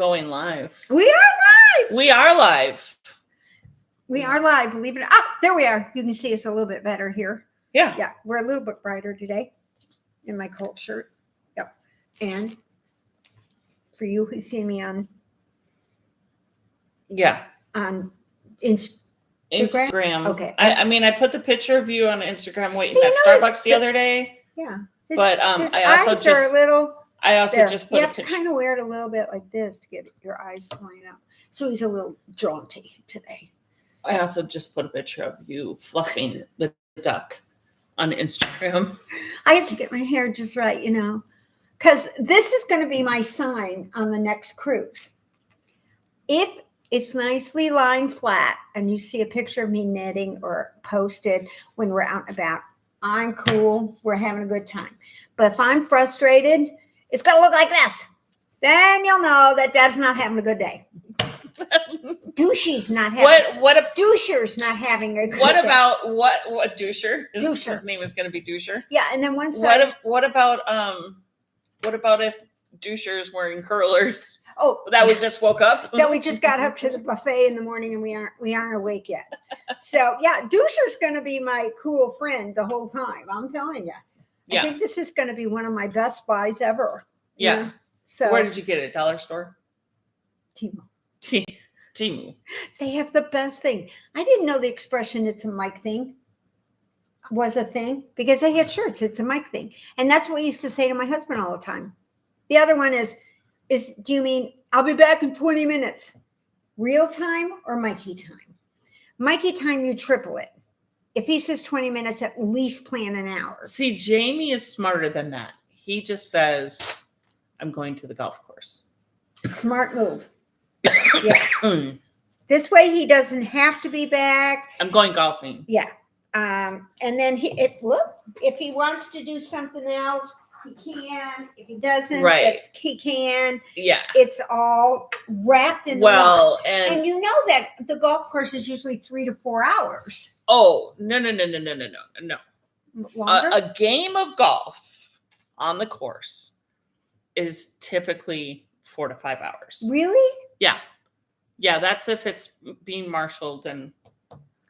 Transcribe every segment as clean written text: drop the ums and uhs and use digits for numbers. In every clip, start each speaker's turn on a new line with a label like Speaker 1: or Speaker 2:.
Speaker 1: going live.
Speaker 2: We are live.
Speaker 1: We are live.
Speaker 2: We are live. Believe it. Oh, there we are. You can see us a little bit better here.
Speaker 1: Yeah.
Speaker 2: Yeah. We're a little bit brighter today in my cold shirt. Yep. And for you who see me on Instagram.
Speaker 1: Okay. I mean, I put the picture of you on Instagram waiting at Starbucks the other day.
Speaker 2: Yeah.
Speaker 1: But I also just put
Speaker 2: you
Speaker 1: a
Speaker 2: have to
Speaker 1: picture.
Speaker 2: kind of wear it a little bit like this to get your eyes to line up. So he's a little jaunty today.
Speaker 1: I also just put a picture of you fluffing the duck on Instagram.
Speaker 2: I had to get my hair just right, because this is going to be my sign on the next cruise. If it's nicely lying flat and you see a picture of me knitting or posted when we're out and about, I'm cool. We're having a good time. But if I'm frustrated, it's going to look like this. Then you'll know that Deb's not having a good day. Douchey's not having Doucher's not having a good day.
Speaker 1: What Doucher? His name is going to be Doucher.
Speaker 2: Yeah, and then once
Speaker 1: what about if Doucher's wearing curlers?
Speaker 2: Oh,
Speaker 1: that we just woke up.
Speaker 2: That we just got up to the buffet in the morning and we aren't awake yet. So yeah, Doucher's going to be my cool friend the whole time. I'm telling you. I think this is going to be one of my best buys ever.
Speaker 1: Yeah. So where did you get it? Dollar store?
Speaker 2: Temu.
Speaker 1: Temu.
Speaker 2: They have the best thing. I didn't know the expression "it's a Mike thing" was a thing because they had shirts. It's a Mike thing, and that's what we used to say to my husband all the time. The other one is do you mean I'll be back in 20 minutes? Real time or Mikey time? Mikey time, you triple it. If he says 20 minutes, at least plan an hour.
Speaker 1: See, Jamie is smarter than that. He just says, I'm going to the golf course.
Speaker 2: Smart move. Yeah. This way he doesn't have to be back.
Speaker 1: I'm going golfing.
Speaker 2: Yeah. And then if he wants to do something else, he can. If he doesn't, he can.
Speaker 1: Yeah.
Speaker 2: It's all wrapped in
Speaker 1: one.
Speaker 2: And you know that the golf course is usually 3 to 4 hours.
Speaker 1: Oh, no.
Speaker 2: Longer?
Speaker 1: A game of golf on the course is typically 4 to 5 hours.
Speaker 2: Really?
Speaker 1: Yeah. Yeah, that's if it's being marshaled and.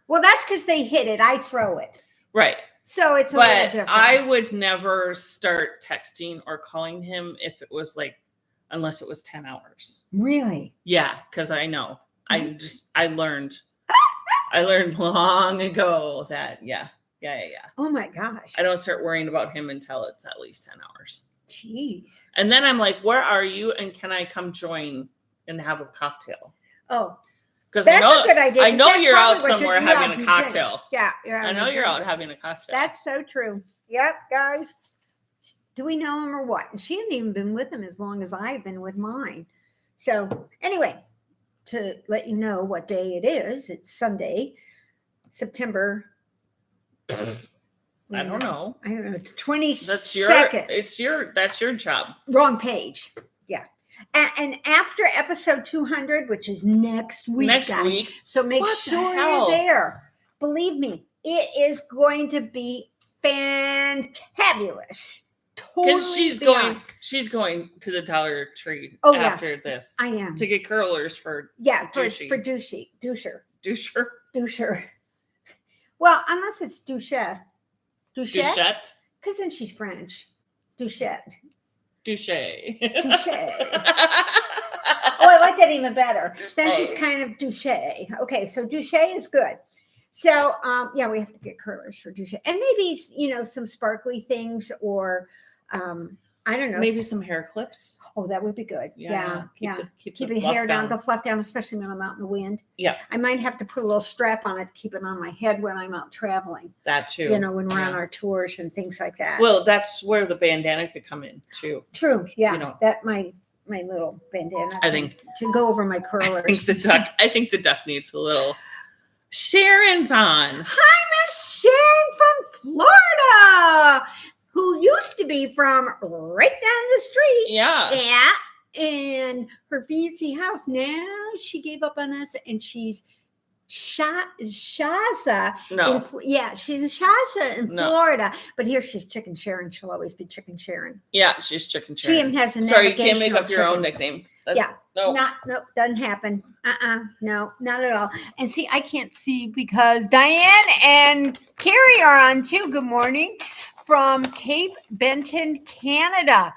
Speaker 2: Well, that's because they hit it. I throw it.
Speaker 1: Right.
Speaker 2: So it's a little different.
Speaker 1: I would never start texting or calling him if it was unless it was 10 hours.
Speaker 2: Really?
Speaker 1: Yeah, because I know. I learned long ago that, yeah.
Speaker 2: Oh my gosh.
Speaker 1: I don't start worrying about him until it's at least 10 hours.
Speaker 2: Jeez.
Speaker 1: And then I'm like, where are you? And can I come join and have a cocktail?
Speaker 2: Oh.
Speaker 1: Because
Speaker 2: that's a good idea.
Speaker 1: I know you're out somewhere having a cocktail.
Speaker 2: Yeah.
Speaker 1: I know you're out having a cocktail.
Speaker 2: That's so true. Yep, guys. Do we know him or what? And she hasn't even been with him as long as I've been with mine. So anyway, to let you know what day it is, it's Sunday, September.
Speaker 1: I don't know.
Speaker 2: It's 22nd.
Speaker 1: That's your job.
Speaker 2: Wrong page. Yeah. And after episode 200, which is next week, guys, so make sure you're there. Believe me, it is going to be fantabulous.
Speaker 1: Because she's going to the Dollar Tree after this.
Speaker 2: I am.
Speaker 1: To get curlers for
Speaker 2: Doucher. Well, unless it's Douchette.
Speaker 1: Douchette?
Speaker 2: Because then she's French. Douchette.
Speaker 1: Douche.
Speaker 2: Oh, I like that even better. Then she's kind of douche. Okay, so douche is good. So, we have to get curlers for douche. And maybe, some sparkly things or, I don't know.
Speaker 1: Maybe some hair clips.
Speaker 2: Oh, that would be good. Yeah. Keep the hair down, the fluff down, especially when I'm out in the wind.
Speaker 1: Yeah.
Speaker 2: I might have to put a little strap on it to keep it on my head when I'm out traveling.
Speaker 1: That too.
Speaker 2: When we're on our tours and things like that.
Speaker 1: Well, that's where the bandana could come in too.
Speaker 2: True. Yeah. That my little bandana.
Speaker 1: I think
Speaker 2: to go over my curlers.
Speaker 1: I think the duck needs a little. Sharon's on.
Speaker 2: Hi, Miss Sharon from Florida, who used to be from right down the street.
Speaker 1: Yeah.
Speaker 2: Yeah. And her fancy house. Now she gave up on us and she's Shaza.
Speaker 1: No.
Speaker 2: She's a Shaza in Florida. But here she's Chicken Sharon. She'll always be Chicken Sharon.
Speaker 1: Yeah, she's Chicken
Speaker 2: She
Speaker 1: Sharon.
Speaker 2: has a
Speaker 1: Sorry, you can't make up your own nickname.
Speaker 2: Yeah.
Speaker 1: No.
Speaker 2: Nope, doesn't happen. No, not at all. And see, I can't see because Diane and Carrie are on too. Good morning from Cape Benton, Canada.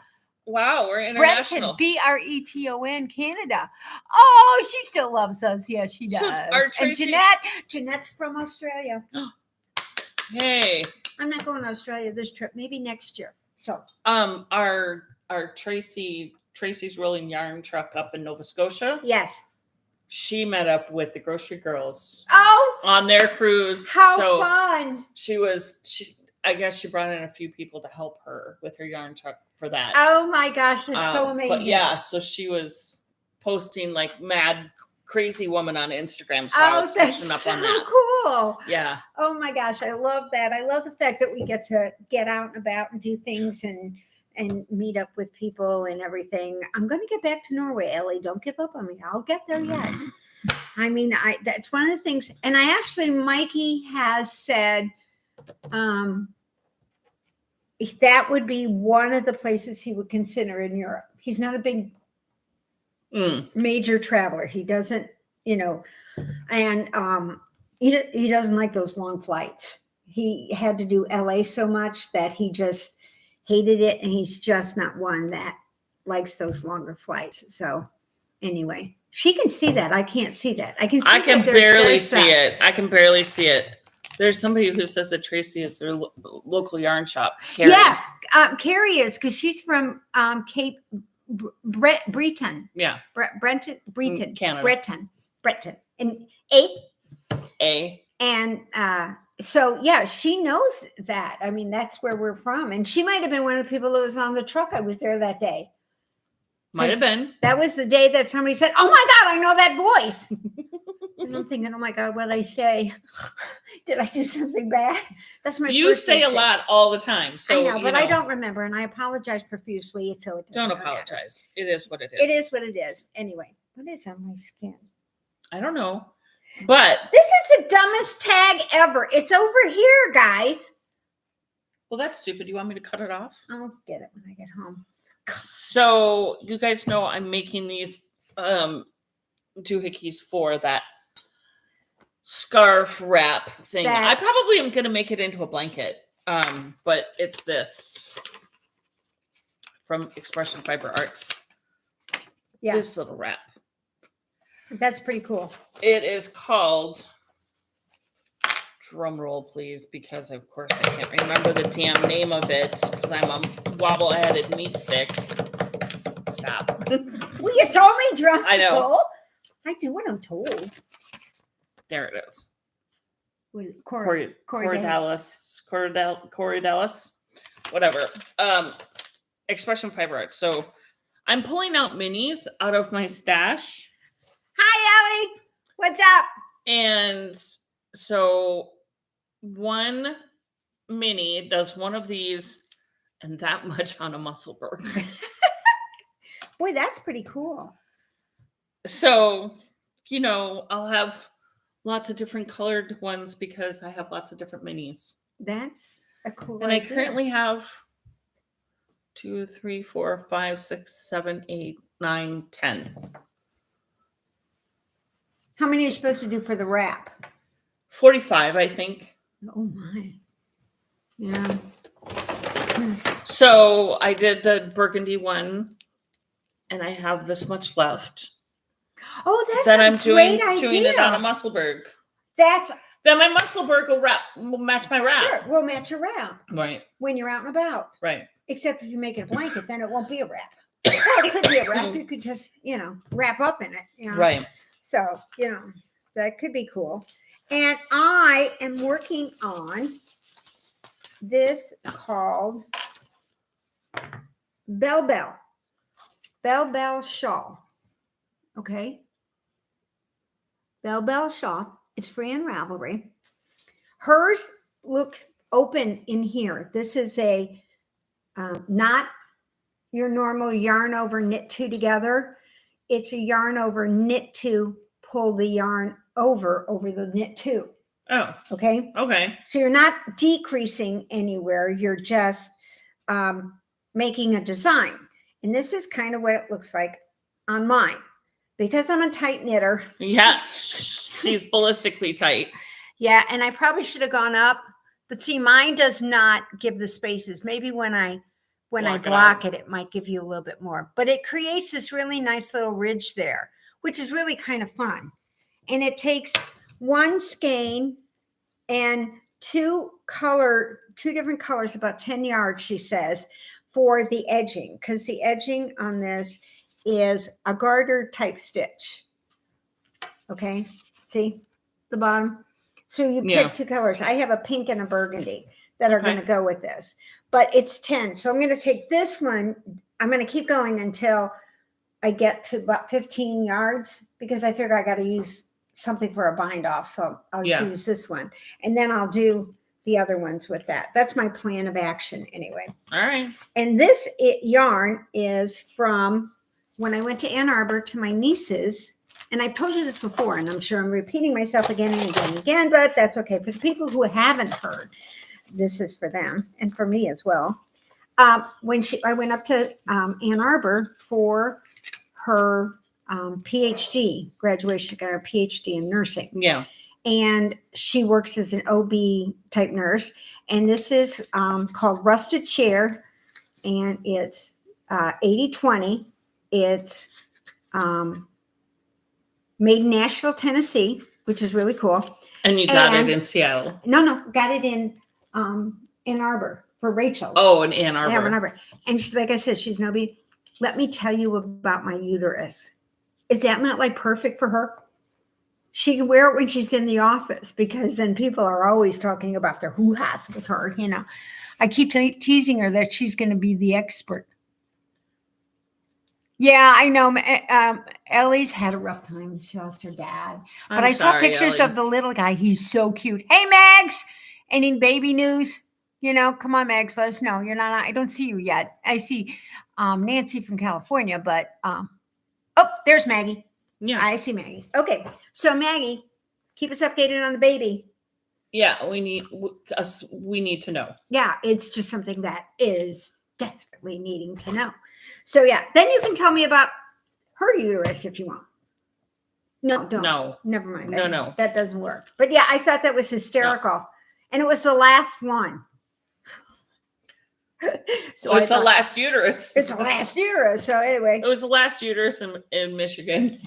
Speaker 1: Wow, we're
Speaker 2: Breton,
Speaker 1: international.
Speaker 2: Breton, Canada. Oh, she still loves us. Yeah, she does.
Speaker 1: So our Tracy-
Speaker 2: And Jeanette's from Australia.
Speaker 1: Hey.
Speaker 2: I'm not going to Australia this trip. Maybe next year. So
Speaker 1: our Tracy's rolling yarn truck up in Nova Scotia.
Speaker 2: yes.
Speaker 1: She met up with the grocery girls
Speaker 2: Oh,
Speaker 1: on their cruise.
Speaker 2: how fun.
Speaker 1: I guess she brought in a few people to help her with her yarn truck for that.
Speaker 2: Oh my gosh, it's so amazing.
Speaker 1: But yeah, so she was posting like mad crazy woman on Instagram. So I was catching up on that.
Speaker 2: Cool.
Speaker 1: Yeah.
Speaker 2: Oh my gosh, I love that. I love the fact that we get to get out and about and do things and meet up with people and everything. I'm going to get back to Norway, Ellie. Don't give up on me. I'll get there yet. I mean, that's one of the things. And I actually, Mikey has said that would be one of the places he would consider in Europe. He's not a big major traveler. He doesn't, and he doesn't like those long flights. He had to do LA so much that he just hated it, and he's just not one that likes those longer flights. So anyway, she can see that. I can't see that. I can
Speaker 1: barely see it. I can barely see it. There's somebody who says that Tracy is their local yarn shop. Carrie.
Speaker 2: Yeah, Carrie is, because she's from Cape Breton.
Speaker 1: Yeah.
Speaker 2: Breton,
Speaker 1: Canada.
Speaker 2: Breton. And And so, yeah, she knows that. I mean, that's where we're from. And she might have been one of the people that was on the truck. I was there that day.
Speaker 1: Might have been.
Speaker 2: That was the day that somebody said, "Oh my God, I know that voice." And I'm thinking, "Oh my God, what did I say? Did I do something bad?" That's my.
Speaker 1: You say a lot all the time, so
Speaker 2: I know, but I don't remember, and I apologize profusely. So it
Speaker 1: don't apologize. It is what it is.
Speaker 2: It is what it is. Anyway, what is on my skin?
Speaker 1: I don't know, but
Speaker 2: this is the dumbest tag ever. It's over here, guys.
Speaker 1: Well, that's stupid. You want me to cut it off?
Speaker 2: I'll get it when I get home.
Speaker 1: So you guys know I'm making these doohickeys for that scarf wrap thing. I probably am going to make it into a blanket, but it's this from Expression Fiber Arts.
Speaker 2: Yeah,
Speaker 1: this little wrap.
Speaker 2: That's pretty cool.
Speaker 1: It is called, drum roll please, because of course I can't remember the damn name of it because I'm a wobble-headed meat stick. Stop.
Speaker 2: Well, you told me drum roll.
Speaker 1: I know.
Speaker 2: I do what I'm told.
Speaker 1: There it is.
Speaker 2: Corydellus.
Speaker 1: Whatever. Expression Fiber Arts. So I'm pulling out minis out of my stash.
Speaker 2: Hi, Ellie. What's up?
Speaker 1: And so one mini does one of these and that much on a muscle burger.
Speaker 2: Boy, that's pretty cool.
Speaker 1: So, I'll have lots of different colored ones because I have lots of different minis.
Speaker 2: That's a cool
Speaker 1: And
Speaker 2: idea.
Speaker 1: I currently have 2, 3, 4, 5, 6, 7, 8, 9, 10.
Speaker 2: How many are you supposed to do for the wrap?
Speaker 1: 45, I think.
Speaker 2: Oh my. Yeah.
Speaker 1: So I did the burgundy one and I have this much left.
Speaker 2: Oh, that's
Speaker 1: then
Speaker 2: a
Speaker 1: I'm
Speaker 2: great idea.
Speaker 1: doing it on a Musselburg.
Speaker 2: Then
Speaker 1: my Musselburg will match my wrap.
Speaker 2: Sure, we'll match your wrap.
Speaker 1: Right.
Speaker 2: When you're out and about.
Speaker 1: Right.
Speaker 2: Except if you make it a blanket, then it won't be a wrap. Well, it could be a wrap. You could just, wrap up in it.
Speaker 1: Right.
Speaker 2: So, that could be cool. And I am working on this called Bell Shawl. Okay. Bell Shawl. It's free in Ravelry. Hers looks open in here. This is a not your normal yarn over knit two together. It's a yarn over knit two, pull the yarn over the knit two.
Speaker 1: Oh.
Speaker 2: Okay.
Speaker 1: Okay.
Speaker 2: So you're not decreasing anywhere. You're just making a design. And this is kind of what it looks like on mine because I'm a tight knitter.
Speaker 1: Yeah, she's ballistically tight.
Speaker 2: Yeah, and I probably should have gone up, but see, mine does not give the spaces. Maybe when I block it, it might give you a little bit more. But it creates this really nice little ridge there, which is really kind of fun. And it takes one skein and two different colors, about 10 yards, she says, for the edging, because the edging on this is a garter type stitch. Okay, see the bottom? So you pick two colors. I have a pink and a burgundy that are going to go with this, but it's 10. So I'm going to take this one. I'm going to keep going until I get to about 15 yards because I figure I got to use something for a bind off. So I'll use this one and then I'll do the other ones with that. That's my plan of action anyway.
Speaker 1: All right. And
Speaker 2: this yarn is from when I went to Ann Arbor to my niece's. And I've told you this before, and I'm sure I'm repeating myself again and again and again, but that's okay. For the people who haven't heard, this is for them and for me as well. I went up to Ann Arbor for her PhD graduation. She got her PhD in nursing.
Speaker 1: Yeah.
Speaker 2: And she works as an OB type nurse. And this is called Rusted Chair. And it's 80/20. It's made in Nashville, Tennessee, which is really cool.
Speaker 1: And you got it in Seattle?
Speaker 2: No, got it in Ann Arbor for Rachel.
Speaker 1: Oh, in Ann Arbor.
Speaker 2: Yeah, Ann Arbor. And she, like I said, she's no big. Let me tell you about my uterus. Is that not like perfect for her? She can wear it when she's in the office because then people are always talking about their hoo-has with her. You know, I keep teasing her that she's going to be the expert. Yeah, I know. Ellie's had a rough time. She lost her dad. But I saw pictures of the little guy. He's so cute. Hey, Mags! Any baby news? You know, come on, Mags. Let us know. You're not. I don't see you yet. I see Nancy from California, but oh, there's Maggie.
Speaker 1: Yeah,
Speaker 2: I see Maggie. Okay, so Maggie, keep us updated on the baby.
Speaker 1: Yeah, we need to know.
Speaker 2: Yeah, it's just something that is desperately needing to know. So yeah, then you can tell me about her uterus if you want. No, don't.
Speaker 1: No.
Speaker 2: Never mind.
Speaker 1: No.
Speaker 2: That doesn't work. But yeah, I thought that was hysterical. No. And it was the last one.
Speaker 1: So it's the last uterus.
Speaker 2: It's the last uterus. So anyway.
Speaker 1: It was the last uterus in Michigan.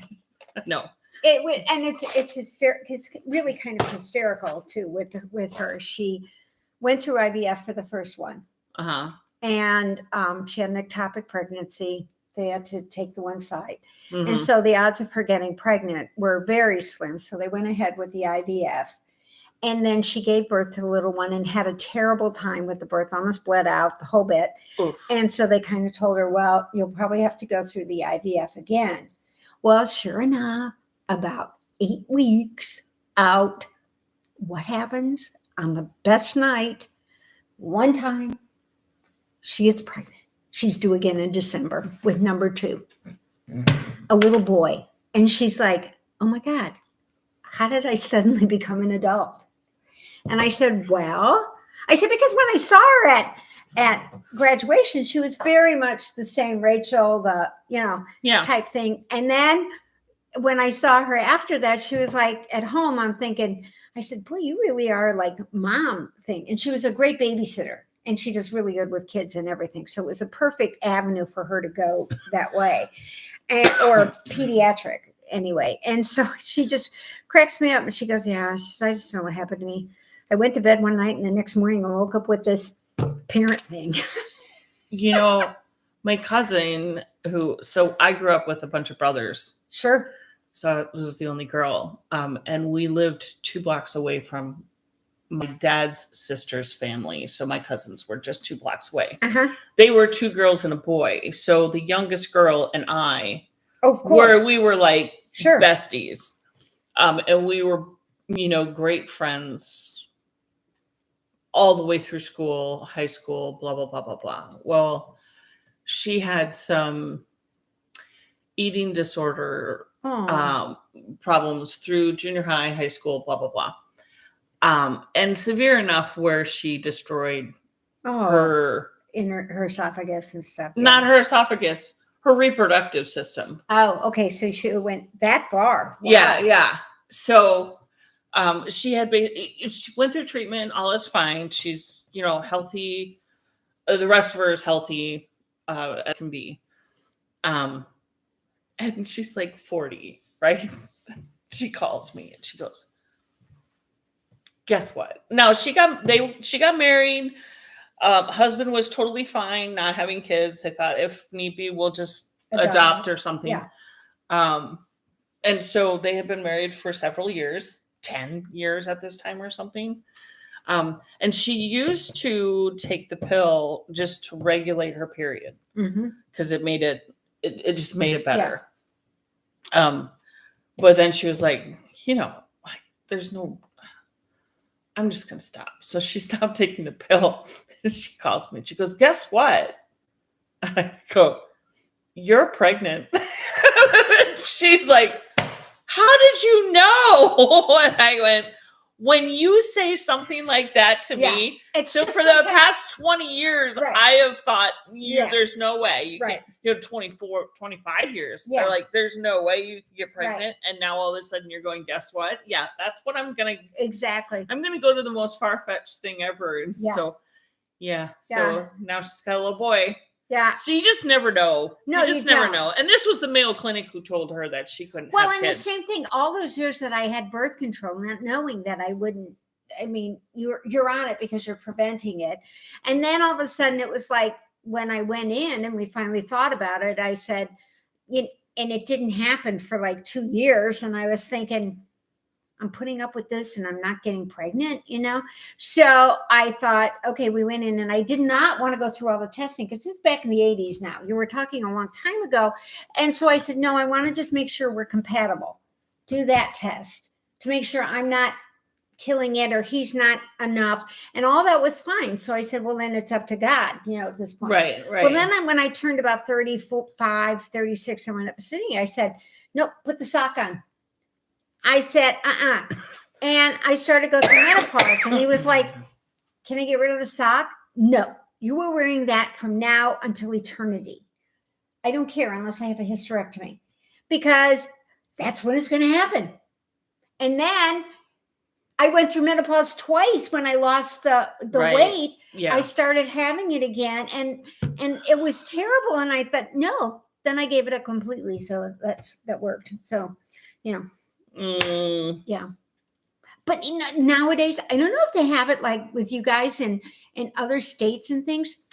Speaker 1: No.
Speaker 2: It's hysterical. It's really kind of hysterical too with her. She went through IVF for the first one.
Speaker 1: Uh-huh.
Speaker 2: And she had an ectopic pregnancy. They had to take the one side.
Speaker 1: Mm-hmm.
Speaker 2: And so the odds of her getting pregnant were very slim. So they went ahead with the IVF. And then she gave birth to the little one and had a terrible time with the birth, almost bled out, the whole bit.
Speaker 1: Oof.
Speaker 2: And so they kind of told her, well, you'll probably have to go through the IVF again. Well, sure enough, about 8 weeks out, what happens on the best night, one time, she gets pregnant. She's due again in December with number 2, a little boy. And she's like, oh my God, how did I suddenly become an adult? And I said, because when I saw her at graduation, she was very much the same Rachel, type thing. And then when I saw her after that, she was like at home, I said, boy, you really are like mom thing. And she was a great babysitter. And she does really good with kids and everything. So it was a perfect avenue for her to go that way, or pediatric anyway. And so she just cracks me up and she goes, yeah, I just know what happened to me. I went to bed one night and the next morning I woke up with this parent thing.
Speaker 1: You know, my cousin so I grew up with a bunch of brothers.
Speaker 2: Sure.
Speaker 1: So I was the only girl. And we lived 2 blocks away from my dad's sister's family. So my cousins were just 2 blocks away.
Speaker 2: Uh-huh.
Speaker 1: They were 2 girls and a boy. So the youngest girl and I,
Speaker 2: of course,
Speaker 1: we were like
Speaker 2: sure.
Speaker 1: besties. And we were, great friends all the way through school, high school, blah, blah, blah, blah, blah. Well, she had some eating disorder problems through junior high, high school, blah, blah, blah. And severe enough where she destroyed her
Speaker 2: esophagus and stuff.
Speaker 1: Yeah. Not her esophagus, her reproductive system.
Speaker 2: Oh, okay. So she went that far. Wow.
Speaker 1: Yeah. So she went through treatment, all is fine. She's, healthy. The rest of her is healthy as can be. And she's like 40, right? She calls me and she goes, guess what? Now she got married. Husband was totally fine not having kids. They thought if need be, we'll just adopt or something.
Speaker 2: Yeah.
Speaker 1: And so they had been married for several years, 10 years at this time or something. And she used to take the pill just to regulate her period because it made it just made it better. Yeah. But then she was like, there's no, I'm just going to stop. So she stopped taking the pill. She calls me. She goes, guess what? I go, you're pregnant. She's like, how did you know? And I went, when you say something like that to me, so for the past 20 years, I have thought, there's no way. You can, 24, 25 years. Yeah. They're like, there's no way you can get pregnant. Right. And now all of a sudden you're going, guess what? Yeah, that's what I'm going to.
Speaker 2: Exactly.
Speaker 1: I'm going to go to the most far-fetched thing ever. And so now she's got a little boy. Yeah. So you just never know. No, you just never know. And this was the Mayo Clinic who told her that she couldn't have kids.
Speaker 2: The same thing, all those years that I had birth control, not knowing that I wouldn't, you're on it because you're preventing it. And then all of a sudden it was like when I went in and we finally thought about it, I said, and it didn't happen for like 2 years. And I was thinking, I'm putting up with this and I'm not getting pregnant, So I thought, okay, we went in and I did not want to go through all the testing because it's back in the 80s now. You were talking a long time ago. And so I said, no, I want to just make sure we're compatible. Do that test to make sure I'm not killing it or he's not enough. And all that was fine. So I said, well, then it's up to God, at this point.
Speaker 1: Right.
Speaker 2: Well, then when I turned about 35, 36, somewhere in that vicinity, I said, nope, put the sock on. I said, And I started to go through menopause. And he was like, can I get rid of the sock? No, you were wearing that from now until eternity. I don't care unless I have a hysterectomy because that's when it's going to happen. And then I went through menopause twice when I lost the weight. Yeah. I started having it again and it was terrible. And I thought, no, then I gave it up completely. So that worked. So, yeah. But nowadays, I don't know if they have it like with you guys in other states and things.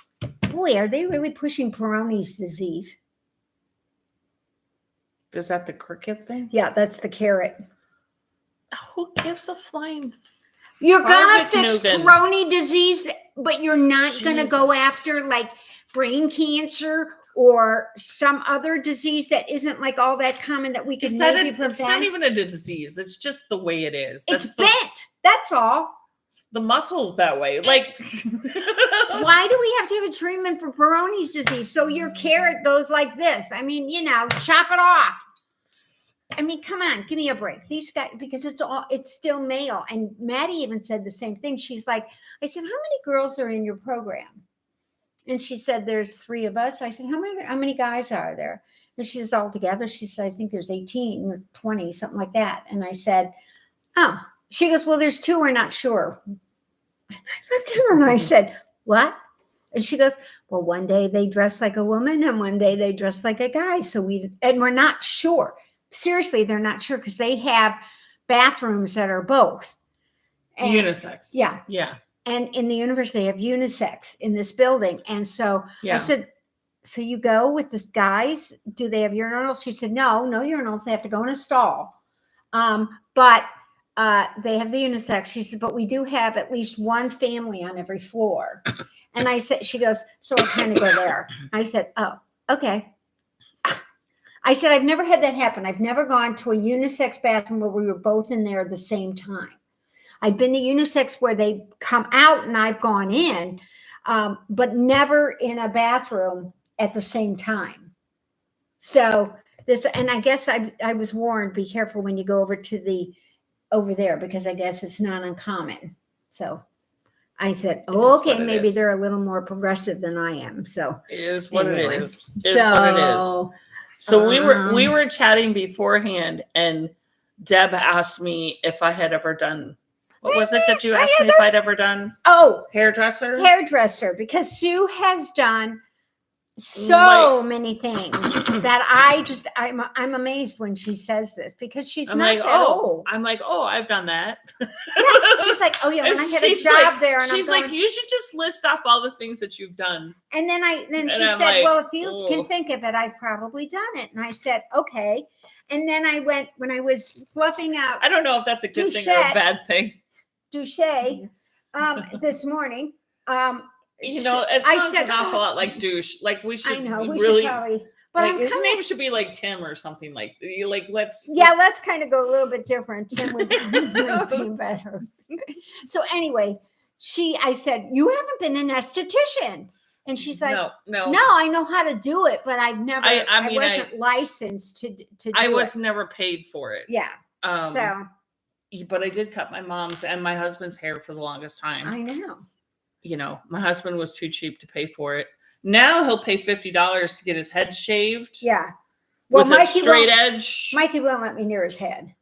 Speaker 2: Boy, are they really pushing Peyronie's disease.
Speaker 1: Is that the cricket thing?
Speaker 2: Yeah, that's the carrot.
Speaker 1: Who gives a flying?
Speaker 2: You're going to fix Peyronie disease, but you're not going to go after like brain cancer or some other disease that isn't like all that common that we can maybe prevent.
Speaker 1: It's not even a disease. It's just the way it is.
Speaker 2: It's bent. That's all.
Speaker 1: The muscle's that way. Like,
Speaker 2: why do we have to have a treatment for Peyronie's disease? So your carrot goes like this. Chop it off. Come on, give me a break. These guys, because it's still male. And Maddie even said the same thing. She's like, I said, how many girls are in your program? And she said, there's 3 of us. I said, how many guys are there? And she says, all together. She said, I think there's 18 or 20, something like that. And I said, oh. She goes, well, there's 2 we're not sure. I looked at her and I said, what? And she goes, well, one day they dress like a woman and one day they dress like a guy. So we're not sure. Seriously, they're not sure because they have bathrooms that are both.
Speaker 1: And, unisex.
Speaker 2: Yeah.
Speaker 1: Yeah.
Speaker 2: And in the university, they have unisex in this building. And so I said, so you go with the guys? Do they have urinals? She said, no urinals. They have to go in a stall. But they have the unisex. She said, but we do have at least one family on every floor. And I said, she goes, so I kind of go there. I said, oh, okay. I said, I've never had that happen. I've never gone to a unisex bathroom where we were both in there at the same time. I've been to unisex where they come out and I've gone in, but never in a bathroom at the same time. So and I guess I was warned, be careful when you go over there because I guess it's not uncommon. So I said,
Speaker 1: is
Speaker 2: oh,
Speaker 1: what
Speaker 2: okay,
Speaker 1: it
Speaker 2: maybe
Speaker 1: is.
Speaker 2: they're a little more progressive than I am. So
Speaker 1: It is what
Speaker 2: anyway,
Speaker 1: it is. It is what it is. So we were chatting beforehand, and Deb asked me if I had ever done. What was it that you asked me if I'd ever done?
Speaker 2: Oh,
Speaker 1: hairdresser,
Speaker 2: because Sue has done so many things that I'm amazed when she says this, because she's
Speaker 1: I'm
Speaker 2: not
Speaker 1: like,
Speaker 2: that old.
Speaker 1: I'm like, oh, I've done that.
Speaker 2: Yeah, she's like, oh yeah, when I had a
Speaker 1: she's
Speaker 2: job
Speaker 1: like,
Speaker 2: there, and
Speaker 1: she's
Speaker 2: I'm
Speaker 1: like, you should just list off all the things that you've done.
Speaker 2: And then she
Speaker 1: I'm
Speaker 2: said,
Speaker 1: like,
Speaker 2: well, if you
Speaker 1: oh.
Speaker 2: can think of it, I've probably done it. And I said, okay. And then I went, when I was fluffing out,
Speaker 1: I don't know if that's a good thing or a bad thing.
Speaker 2: This morning,
Speaker 1: you know, it sounds an awful lot like douche. Like we should. I know we really should probably. But like, his name should be like Tim or something like. Let's
Speaker 2: kind of go a little bit different. Tim would be better. So anyway, I said, you haven't been an esthetician. And she's like, no, I know how to do it, but I've never, I wasn't licensed to do it.
Speaker 1: I was never paid for it.
Speaker 2: Yeah.
Speaker 1: But I did cut my mom's and my husband's hair for the longest time.
Speaker 2: I know.
Speaker 1: You know, my husband was too cheap to pay for it. Now he'll pay $50 to get his head shaved.
Speaker 2: Yeah. Well,
Speaker 1: with a straight edge.
Speaker 2: Mikey won't let me near his head.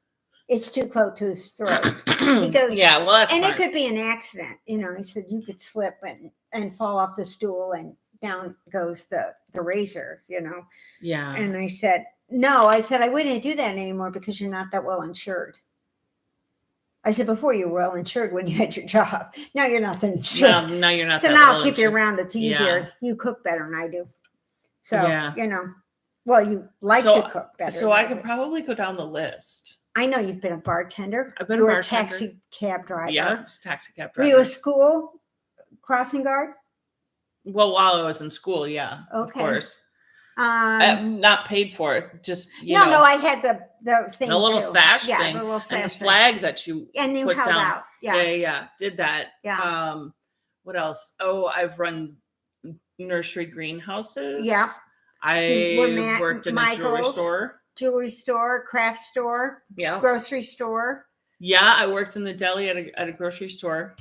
Speaker 2: It's too close to his throat. He goes,
Speaker 1: yeah, well, that's
Speaker 2: and
Speaker 1: smart.
Speaker 2: it could be an accident. You know, he said you could slip and fall off the stool and down goes the razor, you know.
Speaker 1: Yeah.
Speaker 2: And I said, no, I wouldn't do that anymore because you're not that well insured. I said, before you were well insured when you had your job. Now you're not insured.
Speaker 1: No, you're not.
Speaker 2: So
Speaker 1: that
Speaker 2: now
Speaker 1: well
Speaker 2: I'll keep you
Speaker 1: insured.
Speaker 2: around. It's easier.
Speaker 1: Yeah.
Speaker 2: You cook better than I do. So, you know, well, you like to cook better.
Speaker 1: So I could probably go down the list.
Speaker 2: I know you've been a bartender.
Speaker 1: I've been a bartender.
Speaker 2: Taxi cab driver.
Speaker 1: Yeah, I was a taxi cab driver.
Speaker 2: Were you a school crossing guard?
Speaker 1: Well, while I was in school, yeah, okay. Of course. Not paid for it, just
Speaker 2: No, I had the thing,
Speaker 1: the little sash
Speaker 2: thing,
Speaker 1: thing,
Speaker 2: the little sash
Speaker 1: and the flag that you
Speaker 2: put held
Speaker 1: down.
Speaker 2: Out. Yeah.
Speaker 1: Yeah, did that.
Speaker 2: Yeah.
Speaker 1: What else? Oh, I've run nursery greenhouses.
Speaker 2: Yeah.
Speaker 1: I worked in a jewelry store,
Speaker 2: craft store,
Speaker 1: yeah,
Speaker 2: grocery store.
Speaker 1: Yeah, I worked in the deli at a grocery store.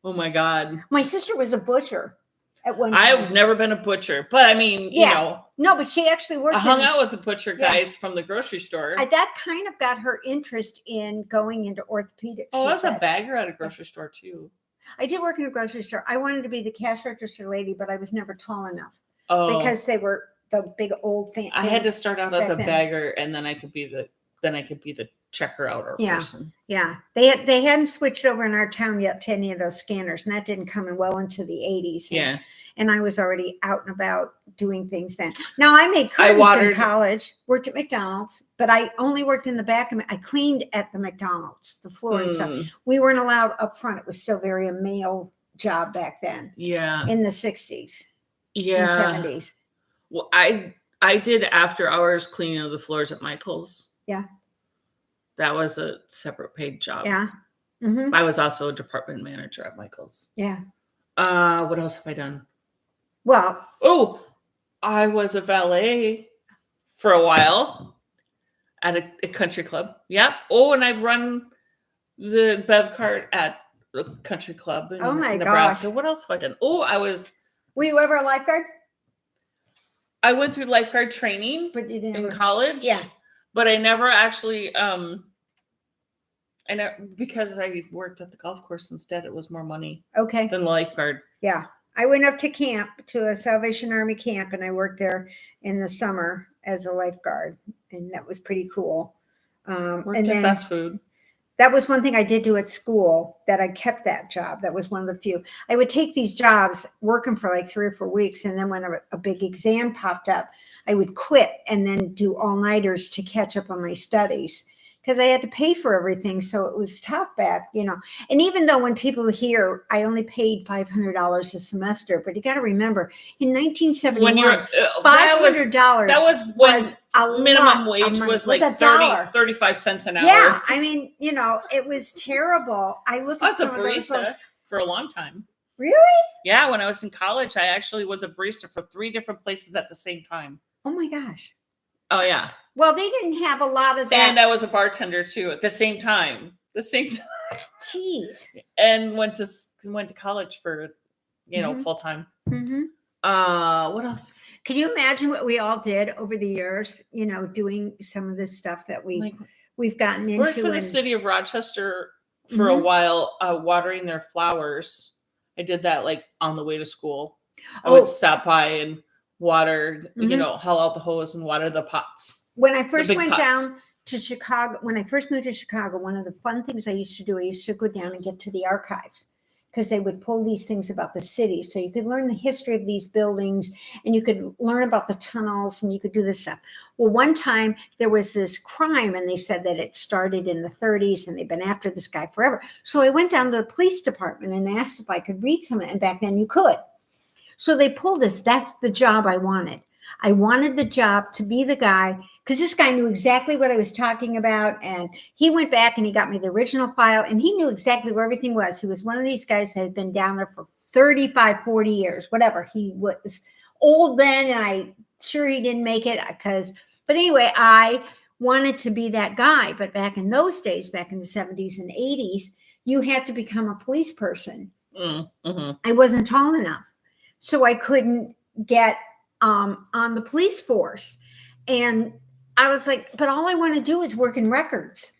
Speaker 1: Oh my God.
Speaker 2: My sister was a butcher at one time.
Speaker 1: I've never been a butcher, but I mean, you know.
Speaker 2: No, but she actually worked.
Speaker 1: I hung out with the butcher guys from the grocery store.
Speaker 2: That kind of got her interest in going into orthopedics.
Speaker 1: Oh, I was a bagger at a grocery store too.
Speaker 2: I did work in a grocery store. I wanted to be the cash register lady, but I was never tall enough.
Speaker 1: Oh.
Speaker 2: Because they were the big old fan.
Speaker 1: I had to start out as a bagger, and then I could be the checker outer person.
Speaker 2: Yeah. They hadn't switched over in our town yet to any of those scanners, and that didn't come in well into the 80s. And I was already out and about doing things then. Now I made curtains in college, worked at McDonald's, but I only worked in the back. I cleaned at the McDonald's, the floor and stuff. We weren't allowed up front. It was still very a male job back then.
Speaker 1: Yeah.
Speaker 2: In the 60s.
Speaker 1: Yeah.
Speaker 2: And 70s.
Speaker 1: Well, I did after hours cleaning of the floors at Michael's.
Speaker 2: Yeah.
Speaker 1: That was a separate paid job.
Speaker 2: Yeah. Mm-hmm.
Speaker 1: I was also a department manager at Michael's.
Speaker 2: Yeah.
Speaker 1: What else have I done?
Speaker 2: Well,
Speaker 1: I was a valet for a while at a country club. Yep. Oh, and I've run the bev cart at a country club in Nebraska. Gosh. What else have I done?
Speaker 2: Were you ever a lifeguard?
Speaker 1: I went through lifeguard training in college.
Speaker 2: Yeah.
Speaker 1: But I never actually, because I worked at the golf course instead, it was more money than the lifeguard.
Speaker 2: Yeah. I went up to camp, to a Salvation Army camp, and I worked there in the summer as a lifeguard, and that was pretty cool.
Speaker 1: Worked at fast food.
Speaker 2: That was one thing I did do at school, that I kept that job. That was one of the few. I would take these jobs, working for like 3 or 4 weeks, and then when a big exam popped up, I would quit and then do all-nighters to catch up on my studies, because I had to pay for everything. So it was tough back, you know. And even though when people hear I only paid $500 a semester, but you got to remember, in 1971, $500
Speaker 1: that was a minimum wage was like 35 cents an hour.
Speaker 2: Yeah, I mean, you know, it was terrible. I look at
Speaker 1: some of those for a long time.
Speaker 2: Really?
Speaker 1: Yeah, when I was in college, I actually was a barista for 3 different places at the same time.
Speaker 2: Oh my gosh.
Speaker 1: Oh yeah.
Speaker 2: Well, they didn't have a lot of that.
Speaker 1: And I was a bartender too at the same time.
Speaker 2: Jeez.
Speaker 1: And went to college for, full time.
Speaker 2: Mm-hmm.
Speaker 1: What else?
Speaker 2: Can you imagine what we all did over the years, doing some of this stuff that we've gotten into?
Speaker 1: Worked for the city of Rochester for a while, watering their flowers. I did that on the way to school. I would stop by and water, haul out the hose and water the pots.
Speaker 2: When I first went down to Chicago, when I first moved to Chicago, one of the fun things I used to do, I used to go down and get to the archives, because they would pull these things about the city. So you could learn the history of these buildings, and you could learn about the tunnels, and you could do this stuff. Well, one time there was this crime, and they said that it started in the 30s and they've been after this guy forever. So I went down to the police department and asked if I could read some of it. And back then you could. So they pulled this. That's the job I wanted. I wanted the job to be the guy, because this guy knew exactly what I was talking about. And he went back and he got me the original file, and he knew exactly where everything was. He was one of these guys that had been down there for 35, 40 years, whatever. He was old then, and I'm sure he didn't make it but anyway, I wanted to be that guy. But back in those days, back in the 70s and 80s, you had to become a police person.
Speaker 1: Mm-hmm.
Speaker 2: I wasn't tall enough, so I couldn't get on the police force. And I was like, but all I want to do is work in records.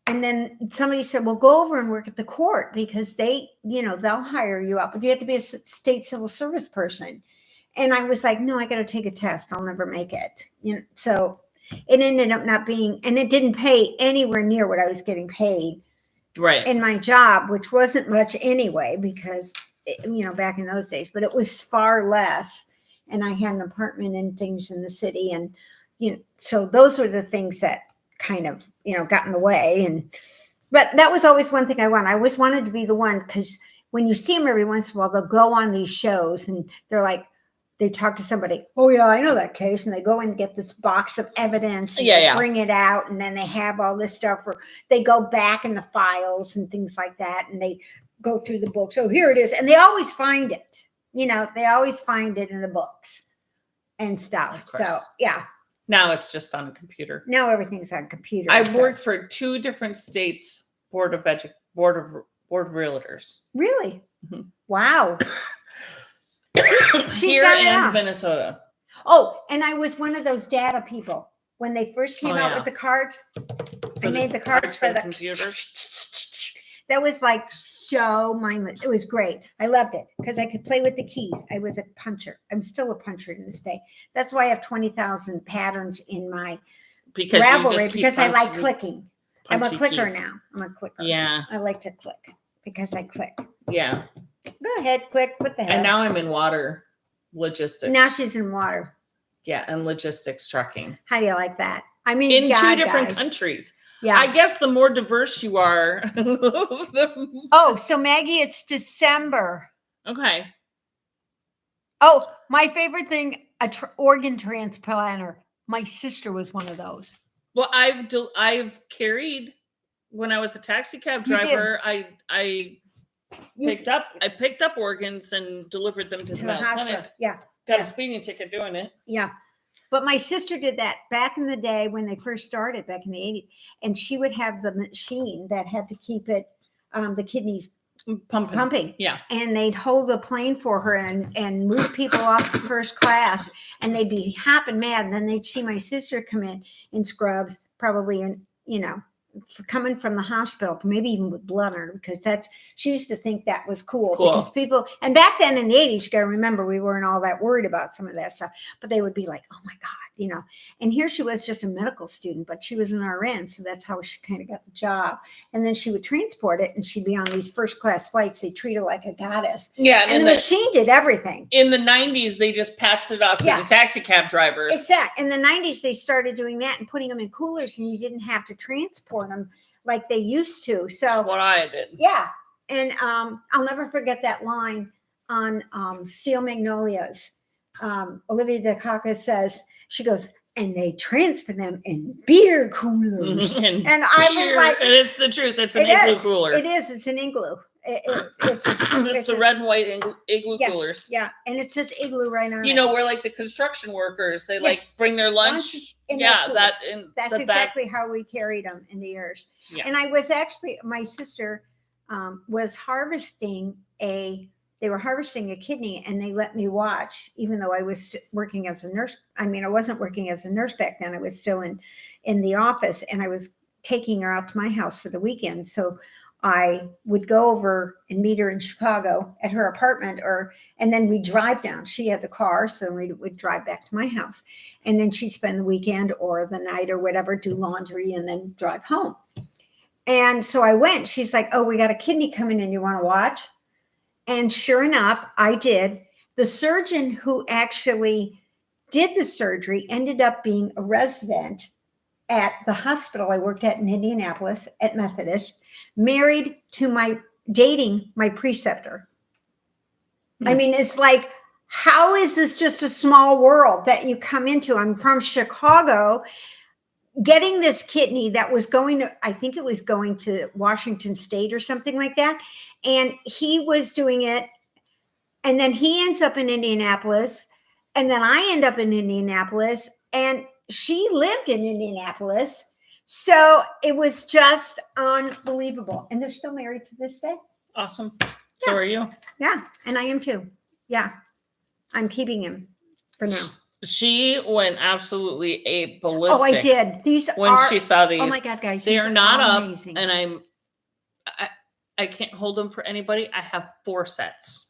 Speaker 2: And then somebody said, well, go over and work at the court, because they'll hire you up, but you have to be a state civil service person. And I was like, no, I got to take a test. I'll never make it. So it ended up not being, and it didn't pay anywhere near what I was getting paid in my job, which wasn't much anyway, because, back in those days, but it was far less. And I had an apartment and things in the city. And, so those were the things that kind of, got in the way. But that was always one thing I wanted. I always wanted to be the one, because when you see them every once in a while, they'll go on these shows and they're like, they talk to somebody. Oh yeah, I know that case. And they go and get this box of evidence and bring it out. And then they have all this stuff, or they go back in the files and things like that. And they go through the books. Oh, here it is. And they always find it. They always find it in the books and stuff. So yeah.
Speaker 1: Now it's just on a computer.
Speaker 2: Now everything's on computer.
Speaker 1: I've worked for 2 different states board of realtors.
Speaker 2: Really? Mm-hmm. Wow.
Speaker 1: Here in Minnesota.
Speaker 2: Oh, and I was one of those data people when they first came out with the cards. I made the cards for the computer. That was so mindless. It was great. I loved it because I could play with the keys. I was a puncher. I'm still a puncher to this day. That's why I have 20,000 patterns in my Ravelry, because I like clicking. I'm a clicker now. I'm a clicker.
Speaker 1: Yeah.
Speaker 2: I like to click because I click.
Speaker 1: Yeah.
Speaker 2: Go ahead, click. What the heck?
Speaker 1: And now I'm in water logistics.
Speaker 2: Now she's in water.
Speaker 1: Yeah, and logistics trucking.
Speaker 2: How do you like that? I mean,
Speaker 1: in 2 different countries. Yeah. I guess the more diverse you are.
Speaker 2: Oh, so Maggie, it's December.
Speaker 1: Okay.
Speaker 2: Oh, my favorite thing, organ transplanter. My sister was one of those.
Speaker 1: Well, I've carried, when I was a taxi cab driver, I picked up organs and delivered them to the clinic. Yeah. Got a speeding ticket doing it.
Speaker 2: Yeah. But my sister did that back in the day when they first started, back in the 80s. And she would have the machine that had to keep it, the kidneys pumping.
Speaker 1: Yeah.
Speaker 2: And they'd hold the plane for her and move people off to first class. And they'd be hopping mad. And then they'd see my sister come in scrubs, probably in, coming from the hospital, maybe even with blood on her, because she used to think that was cool. Because people, and back then in the 80s, you got to remember, we weren't all that worried about some of that stuff, but they would be like, oh my God, and here she was, just a medical student, but she was an RN. So that's how she kind of got the job. And then she would transport it, and she'd be on these first class flights. They treat her like a goddess.
Speaker 1: Yeah.
Speaker 2: And the machine did everything.
Speaker 1: In the 90s, they just passed it off to the taxi cab drivers.
Speaker 2: Exactly. In the 90s, they started doing that and putting them in coolers, and you didn't have to transport them like they used to. So
Speaker 1: that's what I did.
Speaker 2: Yeah. And I'll never forget that line on Steel Magnolias. Olivia Dukakis says, she goes, and they transfer them in beer coolers.
Speaker 1: And I was like, and it's the truth. It's an igloo cooler.
Speaker 2: It is. It's an igloo.
Speaker 1: It's the red and white igloo coolers.
Speaker 2: Yeah. And it says igloo right on it.
Speaker 1: Where like the construction workers, they bring their lunch.
Speaker 2: That's exactly how we carried them in the years. Yeah. And I was actually, my sister was harvesting they were harvesting a kidney, and they let me watch, even though I was working as a nurse. I mean, I wasn't working as a nurse back then. I was still in the office, and I was taking her out to my house for the weekend. So I would go over and meet her in Chicago at her apartment, and then we'd drive down. She had the car, so we would drive back to my house. And then she'd spend the weekend or the night or whatever, do laundry, and then drive home. And so I went. She's like, "Oh, we got a kidney coming in. You want to watch?" And sure enough, I did. The surgeon who actually did the surgery ended up being a resident at the hospital I worked at in Indianapolis at Methodist, dating my preceptor. I mean, it's like, how is this just a small world that you come into? I'm from Chicago, getting this kidney that was I think it was going to Washington State or something like that. And he was doing it. And then he ends up in Indianapolis. And then I end up in Indianapolis. And she lived in Indianapolis. So it was just unbelievable. And they're still married to this day.
Speaker 1: Awesome. So are you.
Speaker 2: Yeah. And I am too. Yeah. I'm keeping him for now.
Speaker 1: She went absolutely ballistic.
Speaker 2: Oh, I did.
Speaker 1: She saw these.
Speaker 2: Oh my God, guys.
Speaker 1: They are not
Speaker 2: amazing.
Speaker 1: up. And I can't hold them for anybody. I have 4 sets.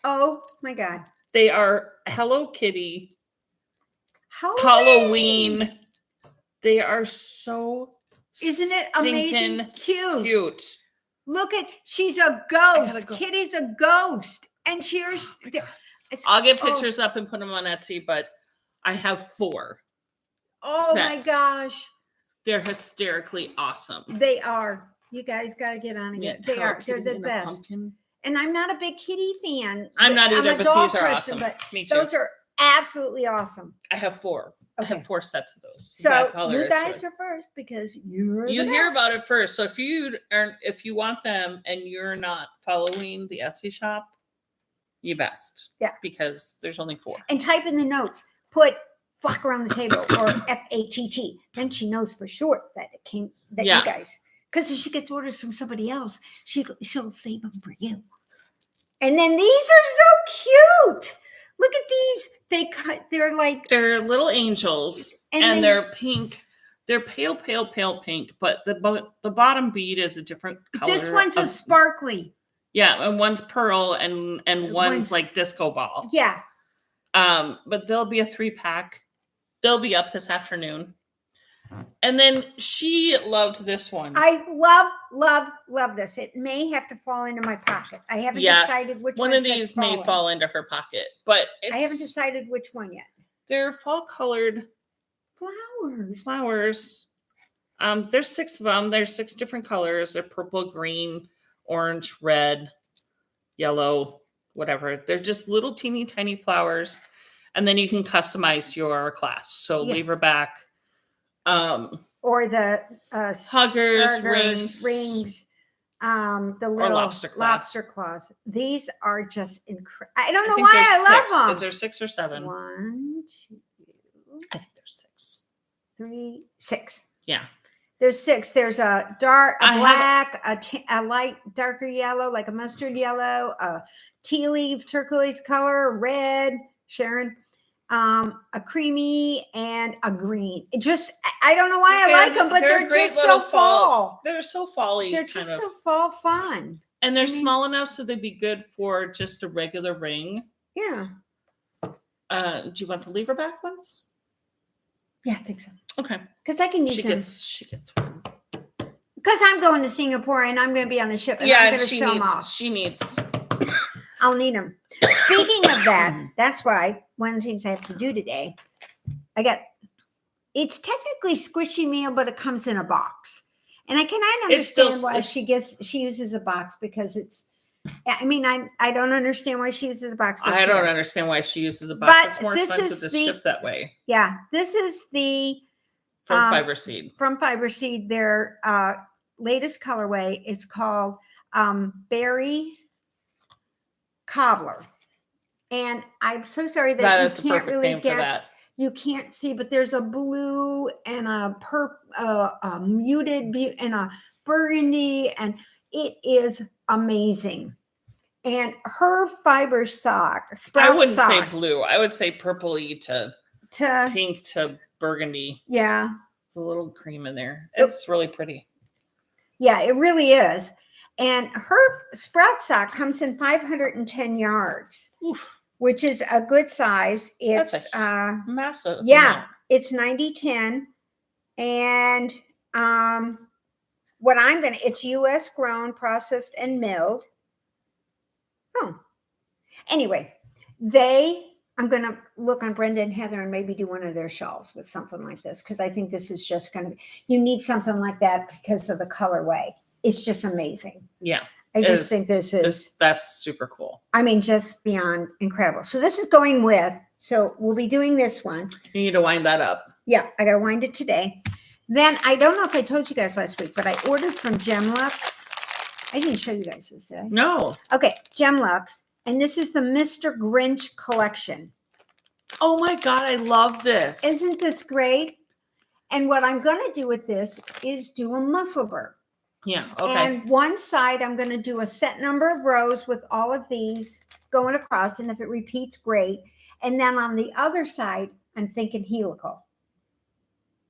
Speaker 2: Oh my God.
Speaker 1: They are Hello Kitty. Halloween. They are so
Speaker 2: Isn't it amazing?
Speaker 1: Cute.
Speaker 2: Look she's a ghost. Kitty's a ghost. And
Speaker 1: I'll get pictures up and put them on Etsy, but I have 4.
Speaker 2: Oh sets. My gosh.
Speaker 1: They're hysterically awesome.
Speaker 2: They are. You guys got to get on it. They are. They're the best. And I'm not a big kitty fan.
Speaker 1: I'm not either, but these are awesome. Me too.
Speaker 2: Those are absolutely awesome.
Speaker 1: I have 4. Okay. I have 4 sets of those.
Speaker 2: So that's all you guys are first because you
Speaker 1: hear about it first. So if you want them and you're not following the Etsy shop, you best.
Speaker 2: Yeah.
Speaker 1: Because there's only 4.
Speaker 2: And type in the notes. Put Flock Around the Table or FATT. Then she knows for sure that it came you guys. Because if she gets orders from somebody else, she'll save them for you. And then these are so cute. Look at these.
Speaker 1: They're little angels, and they're pink. They're pale pink, but the bottom bead is a different color.
Speaker 2: This one's a sparkly.
Speaker 1: Yeah, and one's pearl, and one's like disco ball.
Speaker 2: Yeah.
Speaker 1: But there'll be a 3-pack. They'll be up this afternoon. And then she loved this one.
Speaker 2: I love this. It may have to fall into my pocket. I haven't decided which one.
Speaker 1: One of these may fall into her pocket, but
Speaker 2: I haven't decided which one yet.
Speaker 1: They're fall colored flowers. There's 6 of them. There's 6 different colors. They're purple, green, orange, red, yellow, whatever. They're just little teeny tiny flowers. And then you can customize your clasp. So lever back.
Speaker 2: Or the
Speaker 1: huggers, rings,
Speaker 2: the little lobster claws. These are just incredible. I don't know why I love them.
Speaker 1: Is there 6 or 7?
Speaker 2: 1, 2.
Speaker 1: I think there's 6.
Speaker 2: 3, 6.
Speaker 1: Yeah.
Speaker 2: There's 6. There's a black, a light darker yellow, like a mustard yellow, a tea leaf turquoise color, red, Sharon, a creamy, and a green. I don't know why I like them, but they're just so fall.
Speaker 1: They're so fall-y.
Speaker 2: They're just so fall fun.
Speaker 1: And they're small enough so they'd be good for just a regular ring.
Speaker 2: Yeah.
Speaker 1: Do you want the lever back ones?
Speaker 2: Yeah, I think so.
Speaker 1: Okay.
Speaker 2: Because I can use them.
Speaker 1: She gets one.
Speaker 2: Because I'm going to Singapore and I'm going to be on a ship and I'm going to show them off.
Speaker 1: She needs.
Speaker 2: I'll need them. Speaking of that, that's why one of the things I have to do today, it's technically squishy meal, but it comes in a box. And I cannot understand why she uses a box because I don't understand why she uses a box.
Speaker 1: I don't understand why she uses a box. But it's more expensive to ship that way.
Speaker 2: Yeah. This is
Speaker 1: from Fiber Seed.
Speaker 2: From Fiber Seed, their latest colorway. It's called Berry Cobbler. And I'm so sorry that you can't really get that. You can't see, but there's a blue and a muted and a burgundy, and it is amazing. And her fiber sock,
Speaker 1: I
Speaker 2: sprout
Speaker 1: wouldn't
Speaker 2: sock,
Speaker 1: say blue. I would say purpley to pink to burgundy.
Speaker 2: Yeah.
Speaker 1: There's a little cream in there. It's really pretty.
Speaker 2: Yeah, it really is. And her sprout sock comes in 510 yards,
Speaker 1: Oof.
Speaker 2: which is a good size. It's
Speaker 1: That's a massive.
Speaker 2: yeah,
Speaker 1: amount.
Speaker 2: it's 90-10. And it's US grown, processed, and milled. Oh, anyway, I'm going to look on Brenda and Heather and maybe do one of their shawls with something like this, because I think this is just going to be, you need something like that because of the colorway. It's just amazing.
Speaker 1: Yeah.
Speaker 2: I just think
Speaker 1: that's super cool.
Speaker 2: I mean, just beyond incredible. So this is going with, so we'll be doing this one.
Speaker 1: You need to wind that up.
Speaker 2: Yeah, I got to wind it today. Then I don't know if I told you guys last week, but I ordered from Gemlux. I didn't show you guys this, did I?
Speaker 1: No.
Speaker 2: Okay, Gemlux. And this is the Mr. Grinch collection.
Speaker 1: Oh my God, I love this.
Speaker 2: Isn't this great? And what I'm going to do with this is do a muscle burr.
Speaker 1: Yeah, okay.
Speaker 2: And one side, I'm going to do a set number of rows with all of these going across. And if it repeats, great. And then on the other side, I'm thinking helical.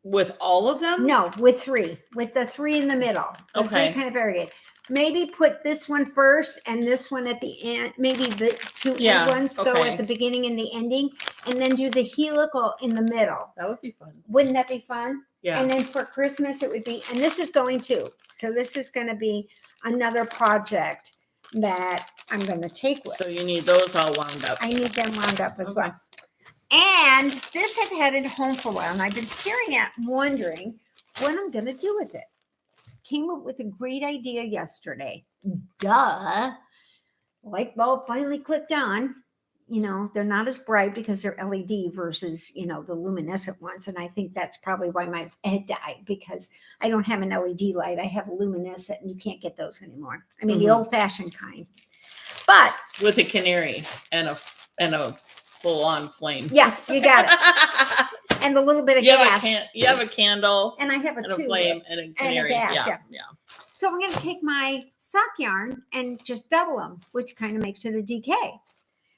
Speaker 1: With all of them?
Speaker 2: No, with 3. With the 3 in the middle. The
Speaker 1: Okay.
Speaker 2: 3 kind of varied. Maybe put this one first and this one at the end. Maybe the 2 end ones go at the beginning and the ending. And then do the helical in the middle.
Speaker 1: That would be fun.
Speaker 2: Wouldn't that be fun?
Speaker 1: Yeah.
Speaker 2: And then for Christmas, it would be, and this is going too. So this is going to be another project that I'm going to take with.
Speaker 1: So you need those all wound up.
Speaker 2: I need them wound up as well. And this I've had it home for a while, and I've been staring at, wondering what I'm going to do with it. Came up with a great idea yesterday. Duh. Light bulb finally clicked on. You know, they're not as bright because they're LED versus, you know, the luminescent ones. And I think that's probably why my head died, because I don't have an LED light. I have a luminescent, and you can't get those anymore. I mean, the old-fashioned kind. But
Speaker 1: with a canary and a full-on flame.
Speaker 2: Yeah, you got it. And a little bit of gas.
Speaker 1: You have a candle.
Speaker 2: And I have a
Speaker 1: flame and a canary.
Speaker 2: And a gas,
Speaker 1: yeah.
Speaker 2: So I'm going to take my sock yarn and just double them, which kind of makes it a DK.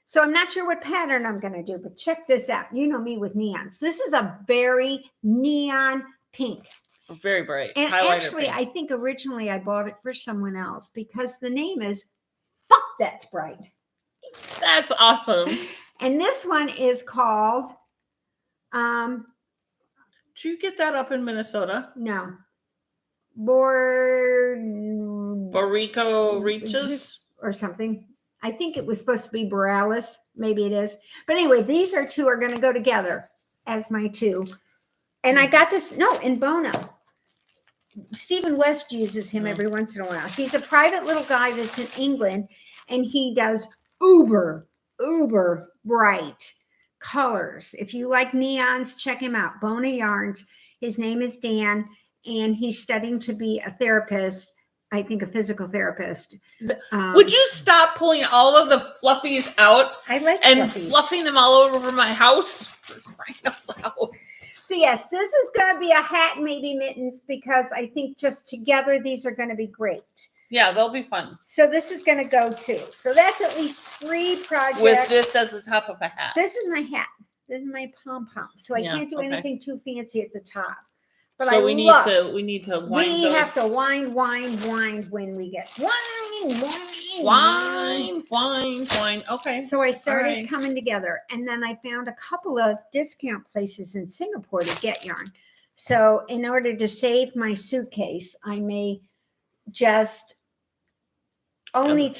Speaker 2: So I'm not sure what pattern I'm going to do, but check this out. You know me with neons. This is a very neon pink.
Speaker 1: Very bright.
Speaker 2: And
Speaker 1: highlighter
Speaker 2: actually,
Speaker 1: pink.
Speaker 2: I think originally I bought it for someone else because the name is Fuck That's Bright.
Speaker 1: That's awesome.
Speaker 2: And this one is called,
Speaker 1: did you get that up in Minnesota?
Speaker 2: no.
Speaker 1: Borico Reaches?
Speaker 2: Or something. I think it was supposed to be Borealis. Maybe it is. But anyway, these two are going to go together as my 2. And I got this, in Bono. Stephen West uses him every once in a while. He's a private little guy that's in England, and he does uber bright colors. If you like neons, check him out. Bona Yarns. His name is Dan, and he's studying to be a therapist. I think a physical therapist.
Speaker 1: Would you stop pulling all of the fluffies out
Speaker 2: and
Speaker 1: fluffies. Fluffing them all over my house? For crying out loud.
Speaker 2: So yes, this is going to be a hat and maybe mittens, because I think just together these are going to be great.
Speaker 1: Yeah, they'll be fun.
Speaker 2: So this is going to go too. So that's at least 3 projects.
Speaker 1: With this as the top of a hat.
Speaker 2: This is my hat. This is my pom-pom. So I can't do anything too fancy at the top. But
Speaker 1: so we need to wind
Speaker 2: we
Speaker 1: those.
Speaker 2: have to wind when we get
Speaker 1: Wine. Okay.
Speaker 2: So I started coming together, and then I found a couple of discount places in Singapore to get yarn. So in order to save my suitcase, I may just only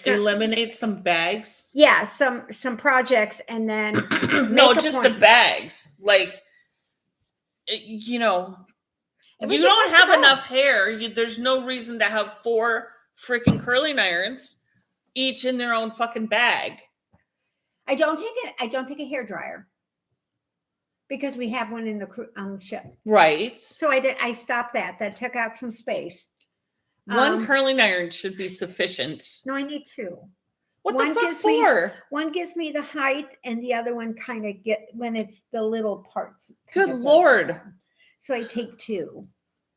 Speaker 1: eliminate some bags.
Speaker 2: Yeah, some projects, and then
Speaker 1: no, just the bags. Like, you know, if you don't have enough hair, there's no reason to have 4 freaking curling irons, each in their own fucking bag.
Speaker 2: I don't take a hair dryer because we have one on the ship.
Speaker 1: Right.
Speaker 2: So I stopped that. That took out some space.
Speaker 1: One curling iron should be sufficient.
Speaker 2: No, I need 2.
Speaker 1: What the fuck for?
Speaker 2: One gives me the height, and the other one kind of when it's the little parts.
Speaker 1: Good Lord.
Speaker 2: So I take 2.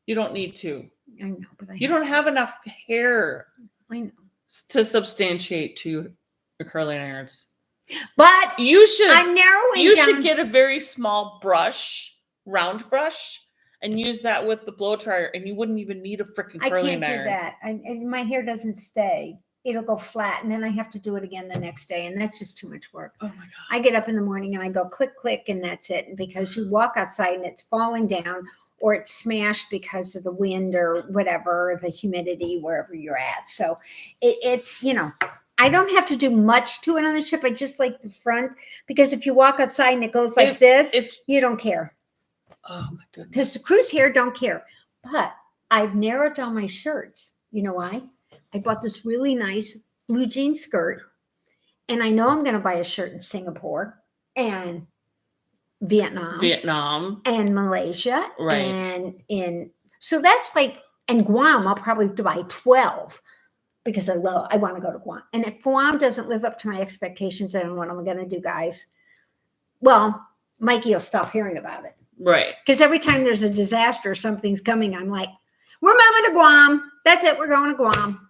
Speaker 1: You don't need to.
Speaker 2: I know, but
Speaker 1: You don't have enough hair
Speaker 2: I know.
Speaker 1: to substantiate to your curling irons.
Speaker 2: But
Speaker 1: You should.
Speaker 2: I'm narrowing
Speaker 1: You
Speaker 2: down.
Speaker 1: should get a very small brush, round brush, and use that with the blow dryer, and you wouldn't even need a freaking
Speaker 2: I
Speaker 1: curling
Speaker 2: can't do
Speaker 1: iron.
Speaker 2: that. And my hair doesn't stay. It'll go flat, and then I have to do it again the next day, and that's just too much work.
Speaker 1: Oh my god!
Speaker 2: I get up in the morning and I go click, click, and that's it. And because you walk outside and it's falling down, or it's smashed because of the wind or whatever, the humidity, wherever you're at. So it's, you know, I don't have to do much to it on the ship. I just like the front, because if you walk outside and it goes like this, you don't care.
Speaker 1: Oh my goodness.
Speaker 2: Because the cruise hair don't care. But I've narrowed down my shirts. You know why? I bought this really nice blue jean skirt, and I know I'm going to buy a shirt in Singapore and Vietnam and Malaysia.
Speaker 1: Right.
Speaker 2: And so that's like, and Guam, I'll probably buy 12 because I want to go to Guam. And if Guam doesn't live up to my expectations, I don't know what I'm going to do, guys. Well, Mikey will stop hearing about it.
Speaker 1: Right.
Speaker 2: Because every time there's a disaster or something's coming, I'm like, we're moving to Guam. That's it. We're going to Guam.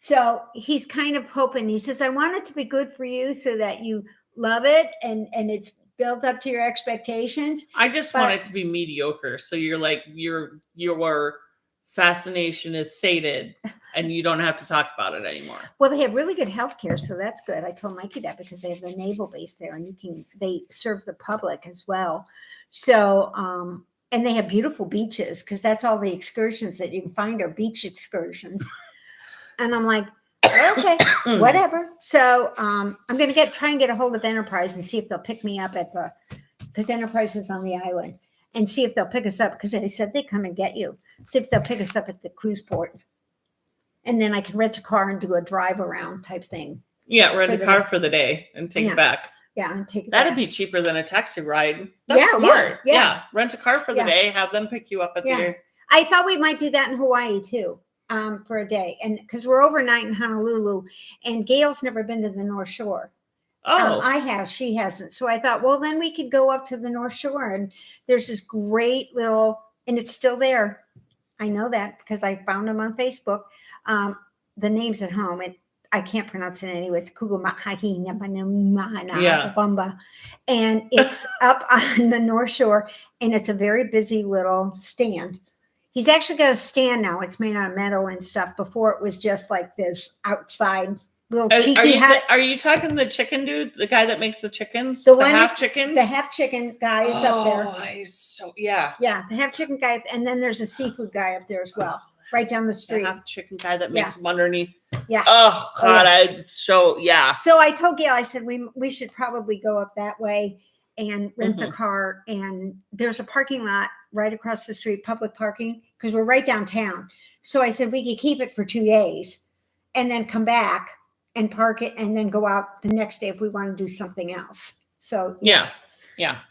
Speaker 2: So he's kind of hoping. He says, I want it to be good for you so that you love it and it's built up to your expectations.
Speaker 1: I just want it to be mediocre. So you're like, your fascination is sated and you don't have to talk about it anymore.
Speaker 2: Well, they have really good healthcare, so that's good. I told Mikey that because they have the naval base there, and they serve the public as well. So, and they have beautiful beaches, because that's all the excursions that you can find are beach excursions. And I'm like, okay, whatever. So I'm going to try and get a hold of Enterprise and see if they'll pick me up because Enterprise is on the island, and see if they'll pick us up, because they said they come and get you. See if they'll pick us up at the cruise port. And then I can rent a car and do a drive around type thing.
Speaker 1: Yeah, rent a car for the day and take it back.
Speaker 2: Yeah, and take it
Speaker 1: That'd
Speaker 2: back.
Speaker 1: be cheaper than a taxi ride. That's smart. Yeah. Rent a car for the day, have them pick you up at the
Speaker 2: I thought we might do that in Hawaii too, for a day. And because we're overnight in Honolulu, and Gail's never been to the North Shore.
Speaker 1: Oh,
Speaker 2: I have. She hasn't. So I thought, well, then we could go up to the North Shore, and there's this great little, and it's still there. I know that because I found them on Facebook. The name's at home. I can't pronounce it anyway. It's and it's up on the North Shore, and it's a very busy little stand. He's actually got a stand now. It's made out of metal and stuff. Before it was just like this outside little tiki hut.
Speaker 1: Are you talking the chicken dude, the guy that makes the chickens?
Speaker 2: The
Speaker 1: half chickens?
Speaker 2: The half chicken guy is up there.
Speaker 1: Oh, yeah.
Speaker 2: Yeah, the half chicken guy, and then there's a seafood guy up there as well, right down the street.
Speaker 1: The half chicken guy that makes them underneath.
Speaker 2: Yeah.
Speaker 1: Oh God, So
Speaker 2: I told Gail, I said we should probably go up that way and rent the car. And there's a parking lot right across the street, public parking, because we're right downtown. So I said we could keep it for 2 days and then come back and park it and then go out the next day if we want to do something else. So
Speaker 1: yeah.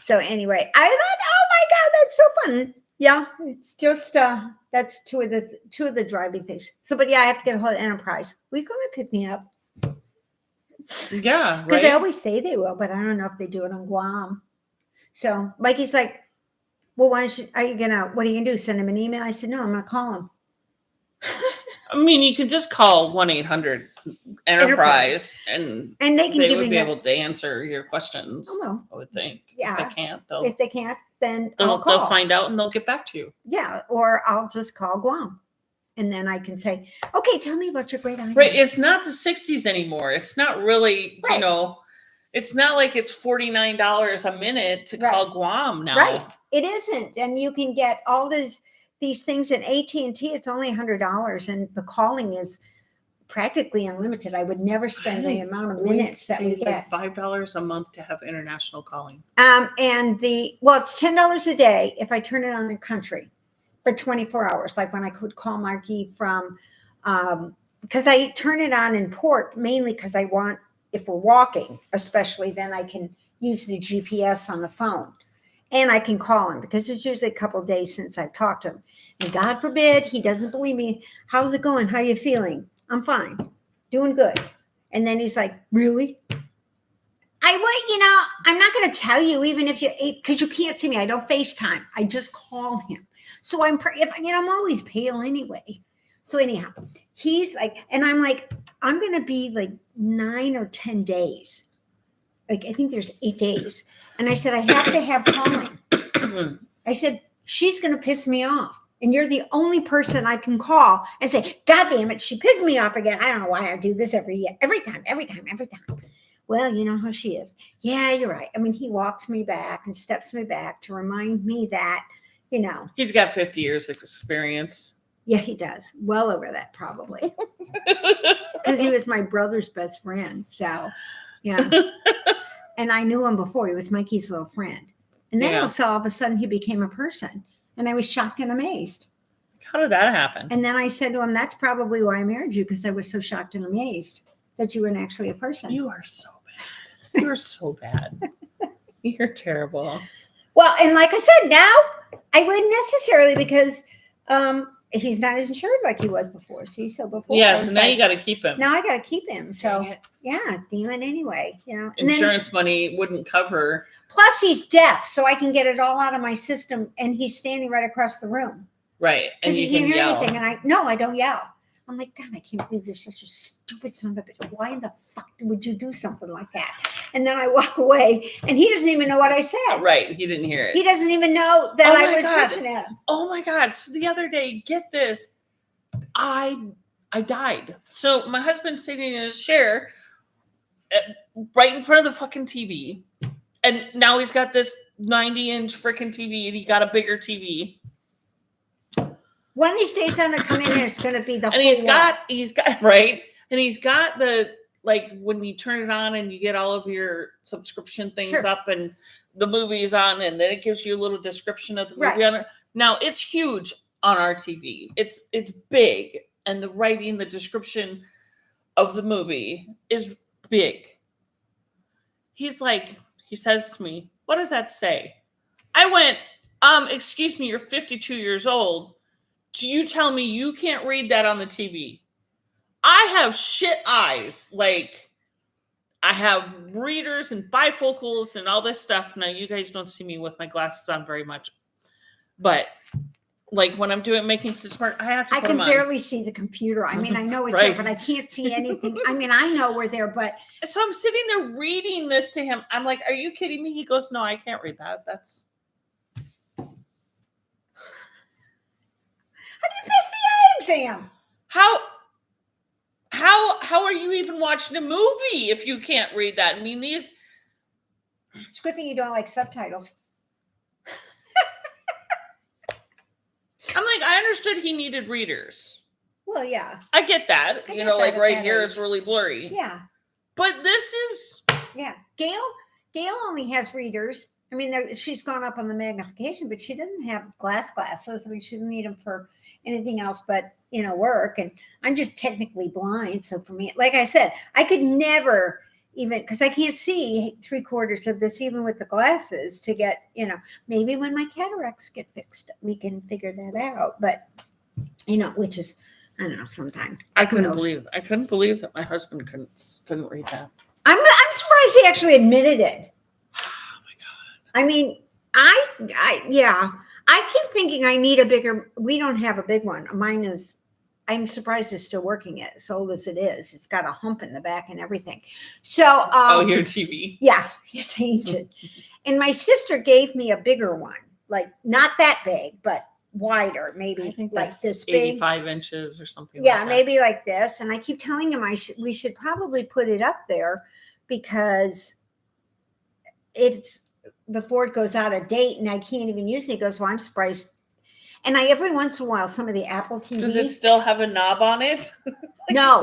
Speaker 2: So anyway, I thought, oh my God, that's so fun. Yeah, it's just that's two of the driving things. So, but yeah, I have to get a hold of Enterprise. Will you come and pick me up?
Speaker 1: Yeah,
Speaker 2: because they always say they will, but I don't know if they do it on Guam. So Mikey's like, well, what are you gonna do? Send him an email? I said, no, I'm gonna call him.
Speaker 1: I mean, you can just call 1-800-ENTERPRISE and
Speaker 2: they
Speaker 1: would be able to answer your questions.
Speaker 2: Oh, no.
Speaker 1: I would think.
Speaker 2: Yeah.
Speaker 1: If they can't,
Speaker 2: then
Speaker 1: they'll find out and they'll get back to you.
Speaker 2: Yeah, or I'll just call Guam. And then I can say, okay, tell me about your great idea.
Speaker 1: Right. It's not the 60s anymore. It's not really, it's not like it's $49 a minute to call Guam now.
Speaker 2: Right. It isn't. And you can get all these things in AT&T. It's only $100. And the calling is practically unlimited. I would never spend the amount of minutes that we get.
Speaker 1: $5 a month to have international calling.
Speaker 2: It's $10 a day if I turn it on the country for 24 hours. Like when I could call Marky from, because I turn it on in port mainly because I want, if we're walking, especially, then I can use the GPS on the phone and I can call him because it's usually a couple of days since I've talked to him. And God forbid he doesn't believe me. How's it going? How are you feeling? I'm fine. Doing good. And then he's like, really? I'm not going to tell you, even if because you can't see me. I don't FaceTime. I just call him. So I'm always pale anyway. So anyhow, he's like, and I'm like, I'm going to be like 9 or 10 days. Like, I think there's 8 days. And I said, I have to have calling. I said, she's going to piss me off. And you're the only person I can call and say, God damn it, she pissed me off again. I don't know why I do this every time. Well, you know how she is. Yeah, you're right. I mean, he walks me back and steps me back to remind me that,
Speaker 1: He's got 50 years of experience.
Speaker 2: Yeah, he does. Well over that, probably. Because he was my brother's best friend. So, yeah. And I knew him before. He was Mikey's little friend. And then all of a sudden he became a person. And I was shocked and amazed.
Speaker 1: How did that happen?
Speaker 2: And then I said to him, that's probably why I married you, because I was so shocked and amazed that you weren't actually a person.
Speaker 1: You are so bad. You are so bad. You're terrible.
Speaker 2: Well, and like I said, now I wouldn't necessarily, because he's not as insured like he was before. See, so before.
Speaker 1: Yeah, so now you got to keep him.
Speaker 2: Now I got to keep him. So, yeah, damn it anyway.
Speaker 1: Insurance money wouldn't cover.
Speaker 2: Plus, he's deaf, so I can get it all out of my system, and he's standing right across the room.
Speaker 1: Right,
Speaker 2: and you can't hear anything. And I don't yell. I'm like, God, I can't believe you're such a stupid son of a bitch. Why in the fuck would you do something like that? And then I walk away, and he doesn't even know what I said.
Speaker 1: Right, he didn't hear it.
Speaker 2: He doesn't even know that I was bitching at him.
Speaker 1: Oh my God! So the other day, get this, I died. So my husband's sitting in his chair, right in front of the fucking TV, and now he's got this 90-inch freaking TV, and he got a bigger TV.
Speaker 2: One of these days, I'm gonna come in and it's gonna be the
Speaker 1: and
Speaker 2: whole
Speaker 1: he's got right, and he's got the, like, when you turn it on and you get all of your subscription things up and the movie's on, and then it gives you a little description of the movie on it. Now it's huge on our TV. It's big, and the writing, the description of the movie is big. He says to me, "What does that say?" I went, excuse me, you're 52 years old. Do you tell me you can't read that on the TV? I have shit eyes. Like, I have readers and bifocals and all this stuff. Now, you guys don't see me with my glasses on very much. But, like, when I'm making such work, I have to put them on.
Speaker 2: I can barely see the computer. I mean, I know it's there, but I can't see anything. I mean, I know we're there, but.
Speaker 1: So I'm sitting there reading this to him. I'm like, are you kidding me? He goes, no, I can't read that. That's.
Speaker 2: How do you pass the eye exam?
Speaker 1: How are you even watching a movie if you can't read that? I mean,
Speaker 2: it's a good thing you don't like subtitles.
Speaker 1: I'm like, I understood he needed readers.
Speaker 2: Well, yeah.
Speaker 1: I get that. Like right here is really blurry.
Speaker 2: Yeah.
Speaker 1: But this is.
Speaker 2: Yeah. Gail only has readers. I mean, she's gone up on the magnification, but she doesn't have glasses. I mean, she doesn't need them for anything else but, work. And I'm just technically blind. So for me, like I said, I could never even, because I can't see 3/4 of this, even with the glasses, to get, maybe when my cataracts get fixed, we can figure that out. But, which is, I don't know, sometime.
Speaker 1: I couldn't believe that my husband couldn't read that.
Speaker 2: I'm surprised he actually admitted it. I mean, I keep thinking I need a bigger, we don't have a big one. Mine is, I'm surprised it's still working as old as it is. It's got a hump in the back and everything. So,
Speaker 1: your TV.
Speaker 2: Yeah, it's ancient. And my sister gave me a bigger one, like not that big, but wider, maybe
Speaker 1: I think
Speaker 2: like
Speaker 1: that's
Speaker 2: this big.
Speaker 1: 85 inches or something.
Speaker 2: Yeah,
Speaker 1: like that.
Speaker 2: maybe like this. And I keep telling him we should probably put it up there because it's, before it goes out of date and I can't even use it. He goes, well, I'm surprised. And every once in a while, some of the Apple TVs.
Speaker 1: Does it still have a knob on it?
Speaker 2: No,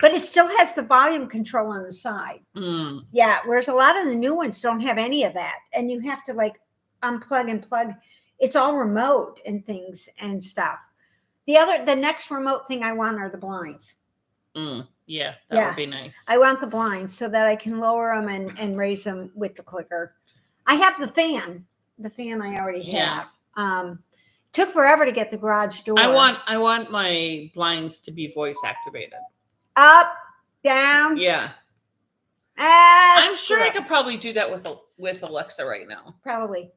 Speaker 2: but it still has the volume control on the side.
Speaker 1: Mm.
Speaker 2: Yeah. Whereas a lot of the new ones don't have any of that. And you have to like unplug and plug. It's all remote and things and stuff. The next remote thing I want are the blinds.
Speaker 1: Mm. Yeah, that would be nice.
Speaker 2: I want the blinds so that I can lower them and raise them with the clicker. I have the fan. The fan I already have. Took forever to get the garage door.
Speaker 1: I want my blinds to be voice activated.
Speaker 2: Up, down.
Speaker 1: Yeah.
Speaker 2: I'm
Speaker 1: sure I could probably do that with Alexa right now.
Speaker 2: Probably.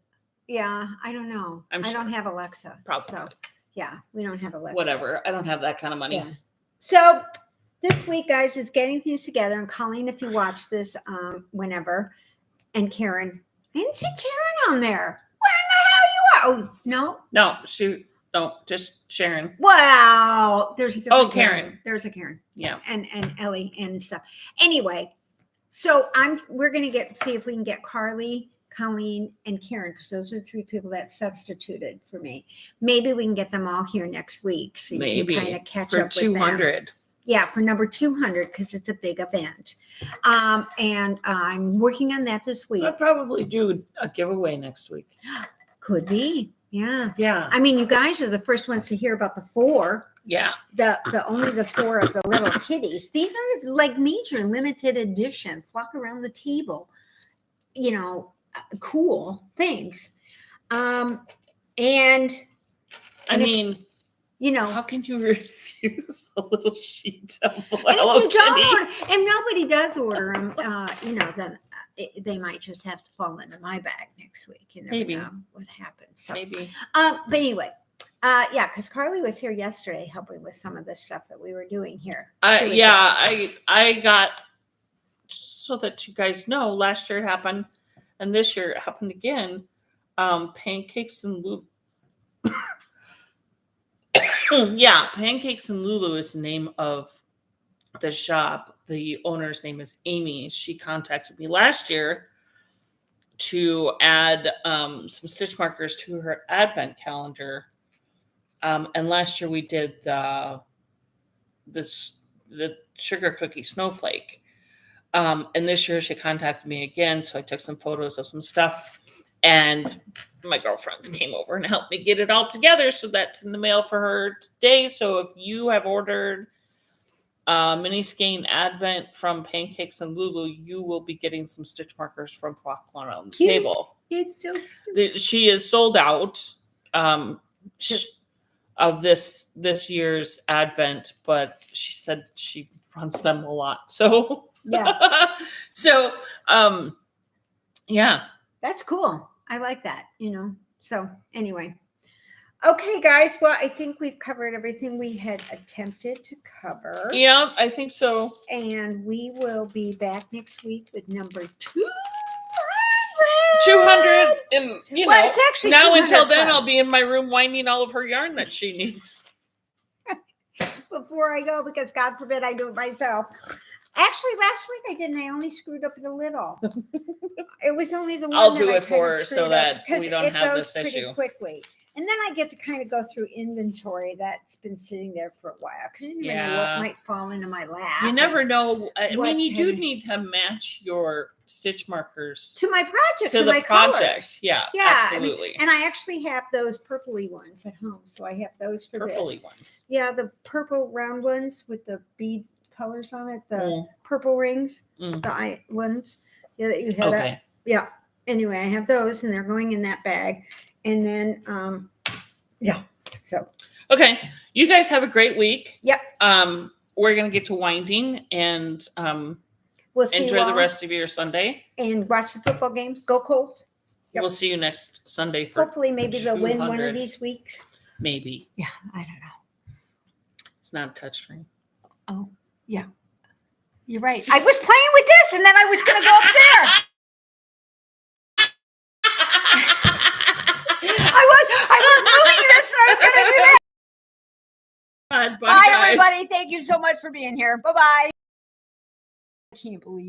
Speaker 2: Yeah, I don't know.
Speaker 1: I'm
Speaker 2: I don't
Speaker 1: sure.
Speaker 2: have Alexa.
Speaker 1: Probably.
Speaker 2: So, yeah, we don't have Alexa.
Speaker 1: Whatever. I don't have that kind of money.
Speaker 2: Yeah. So this week, guys, is getting things together. And Colleen, if you watch this whenever, and Karen, I didn't see Karen on there. Where in the hell you are? Oh, no.
Speaker 1: No, just Sharon.
Speaker 2: Wow. There's a different
Speaker 1: Karen.
Speaker 2: There's a Karen.
Speaker 1: Yeah.
Speaker 2: And Ellie and stuff. Anyway, so we're gonna see if we can get Carly, Colleen, and Karen, because those are the three people that substituted for me. Maybe we can get them all here next week, so you can kind of catch
Speaker 1: for
Speaker 2: up with
Speaker 1: 200.
Speaker 2: them. Yeah, for number 200, because it's a big event. And I'm working on that this week.
Speaker 1: I'll probably do a giveaway next week.
Speaker 2: Could be. Yeah.
Speaker 1: Yeah.
Speaker 2: I mean, you guys are the first ones to hear about the 4.
Speaker 1: Yeah.
Speaker 2: The only the 4 of the little kitties. These are like major limited edition, flock around the table, cool things. And
Speaker 1: I mean,
Speaker 2: how
Speaker 1: can you refuse a little sheet of
Speaker 2: and if you don't and nobody does order them, then they might just have to fall into my bag next week. You never
Speaker 1: Maybe.
Speaker 2: know what happens. So,
Speaker 1: Maybe.
Speaker 2: But anyway, because Carly was here yesterday helping with some of the stuff that we were doing here.
Speaker 1: I got, so that you guys know, last year it happened, and this year it happened again. Pancakes and Lulu. Yeah, Pancakes and Lulu is the name of the shop. The owner's name is Amy. She contacted me last year to add some stitch markers to her advent calendar. And last year we did the sugar cookie snowflake. And this year she contacted me again. So I took some photos of some stuff, and my girlfriends came over and helped me get it all together. So that's in the mail for her today. So if you have ordered mini skein advent from Pancakes and Lulu, you will be getting some stitch markers from Flockaroundthetable.
Speaker 2: It's so cute.
Speaker 1: She is sold out of this year's advent, but she said she runs them a lot. So
Speaker 2: yeah.
Speaker 1: So yeah.
Speaker 2: That's cool. I like that, So anyway. Okay, guys. Well, I think we've covered everything we had attempted to cover.
Speaker 1: Yeah, I think so.
Speaker 2: And we will be back next week with number 200.
Speaker 1: 200. And,
Speaker 2: it's actually
Speaker 1: now until then,
Speaker 2: plus.
Speaker 1: I'll be in my room winding all of her yarn that she needs.
Speaker 2: Before I go, because God forbid I do it myself. Actually, last week I didn't. I only screwed up a little. It was only the one
Speaker 1: I'll
Speaker 2: that
Speaker 1: do
Speaker 2: I
Speaker 1: it for her
Speaker 2: screwed
Speaker 1: so
Speaker 2: up,
Speaker 1: that we
Speaker 2: 'cause
Speaker 1: don't
Speaker 2: it
Speaker 1: have
Speaker 2: goes
Speaker 1: this
Speaker 2: pretty
Speaker 1: issue.
Speaker 2: quickly. And then I get to kind of go through inventory that's been sitting there for a while, because you never know what might fall into my lap.
Speaker 1: You never know. I mean, you do
Speaker 2: kind of-
Speaker 1: need to match your stitch markers
Speaker 2: to my projects,
Speaker 1: to the
Speaker 2: my
Speaker 1: project.
Speaker 2: colors.
Speaker 1: Yeah,
Speaker 2: Yeah,
Speaker 1: absolutely.
Speaker 2: And I actually have those purpley ones at home, so I have those for
Speaker 1: Purpley
Speaker 2: this.
Speaker 1: ones.
Speaker 2: Yeah, the purple round ones with the bead colors on it, the purple rings, the ones that you had.
Speaker 1: Okay.
Speaker 2: Yeah. Anyway, I have those, and they're going in that bag. And then, so.
Speaker 1: Okay. You guys have a great week.
Speaker 2: Yep.
Speaker 1: We're going to get to winding, and
Speaker 2: We'll see
Speaker 1: enjoy
Speaker 2: you all,
Speaker 1: the rest of your Sunday.
Speaker 2: and watch the football games. Go Colts. Yep.
Speaker 1: We'll see you next Sunday for
Speaker 2: Hopefully, maybe they'll win one
Speaker 1: 200.
Speaker 2: of these weeks.
Speaker 1: Maybe.
Speaker 2: Yeah, I don't know.
Speaker 1: It's not a touchscreen.
Speaker 2: Oh, yeah. You're right. I was playing with this, and then I was going to go up there. I was moving this, and I was going to do that.
Speaker 1: Bye,
Speaker 2: everybody. Thank you so much for being here. Bye-bye. I can't believe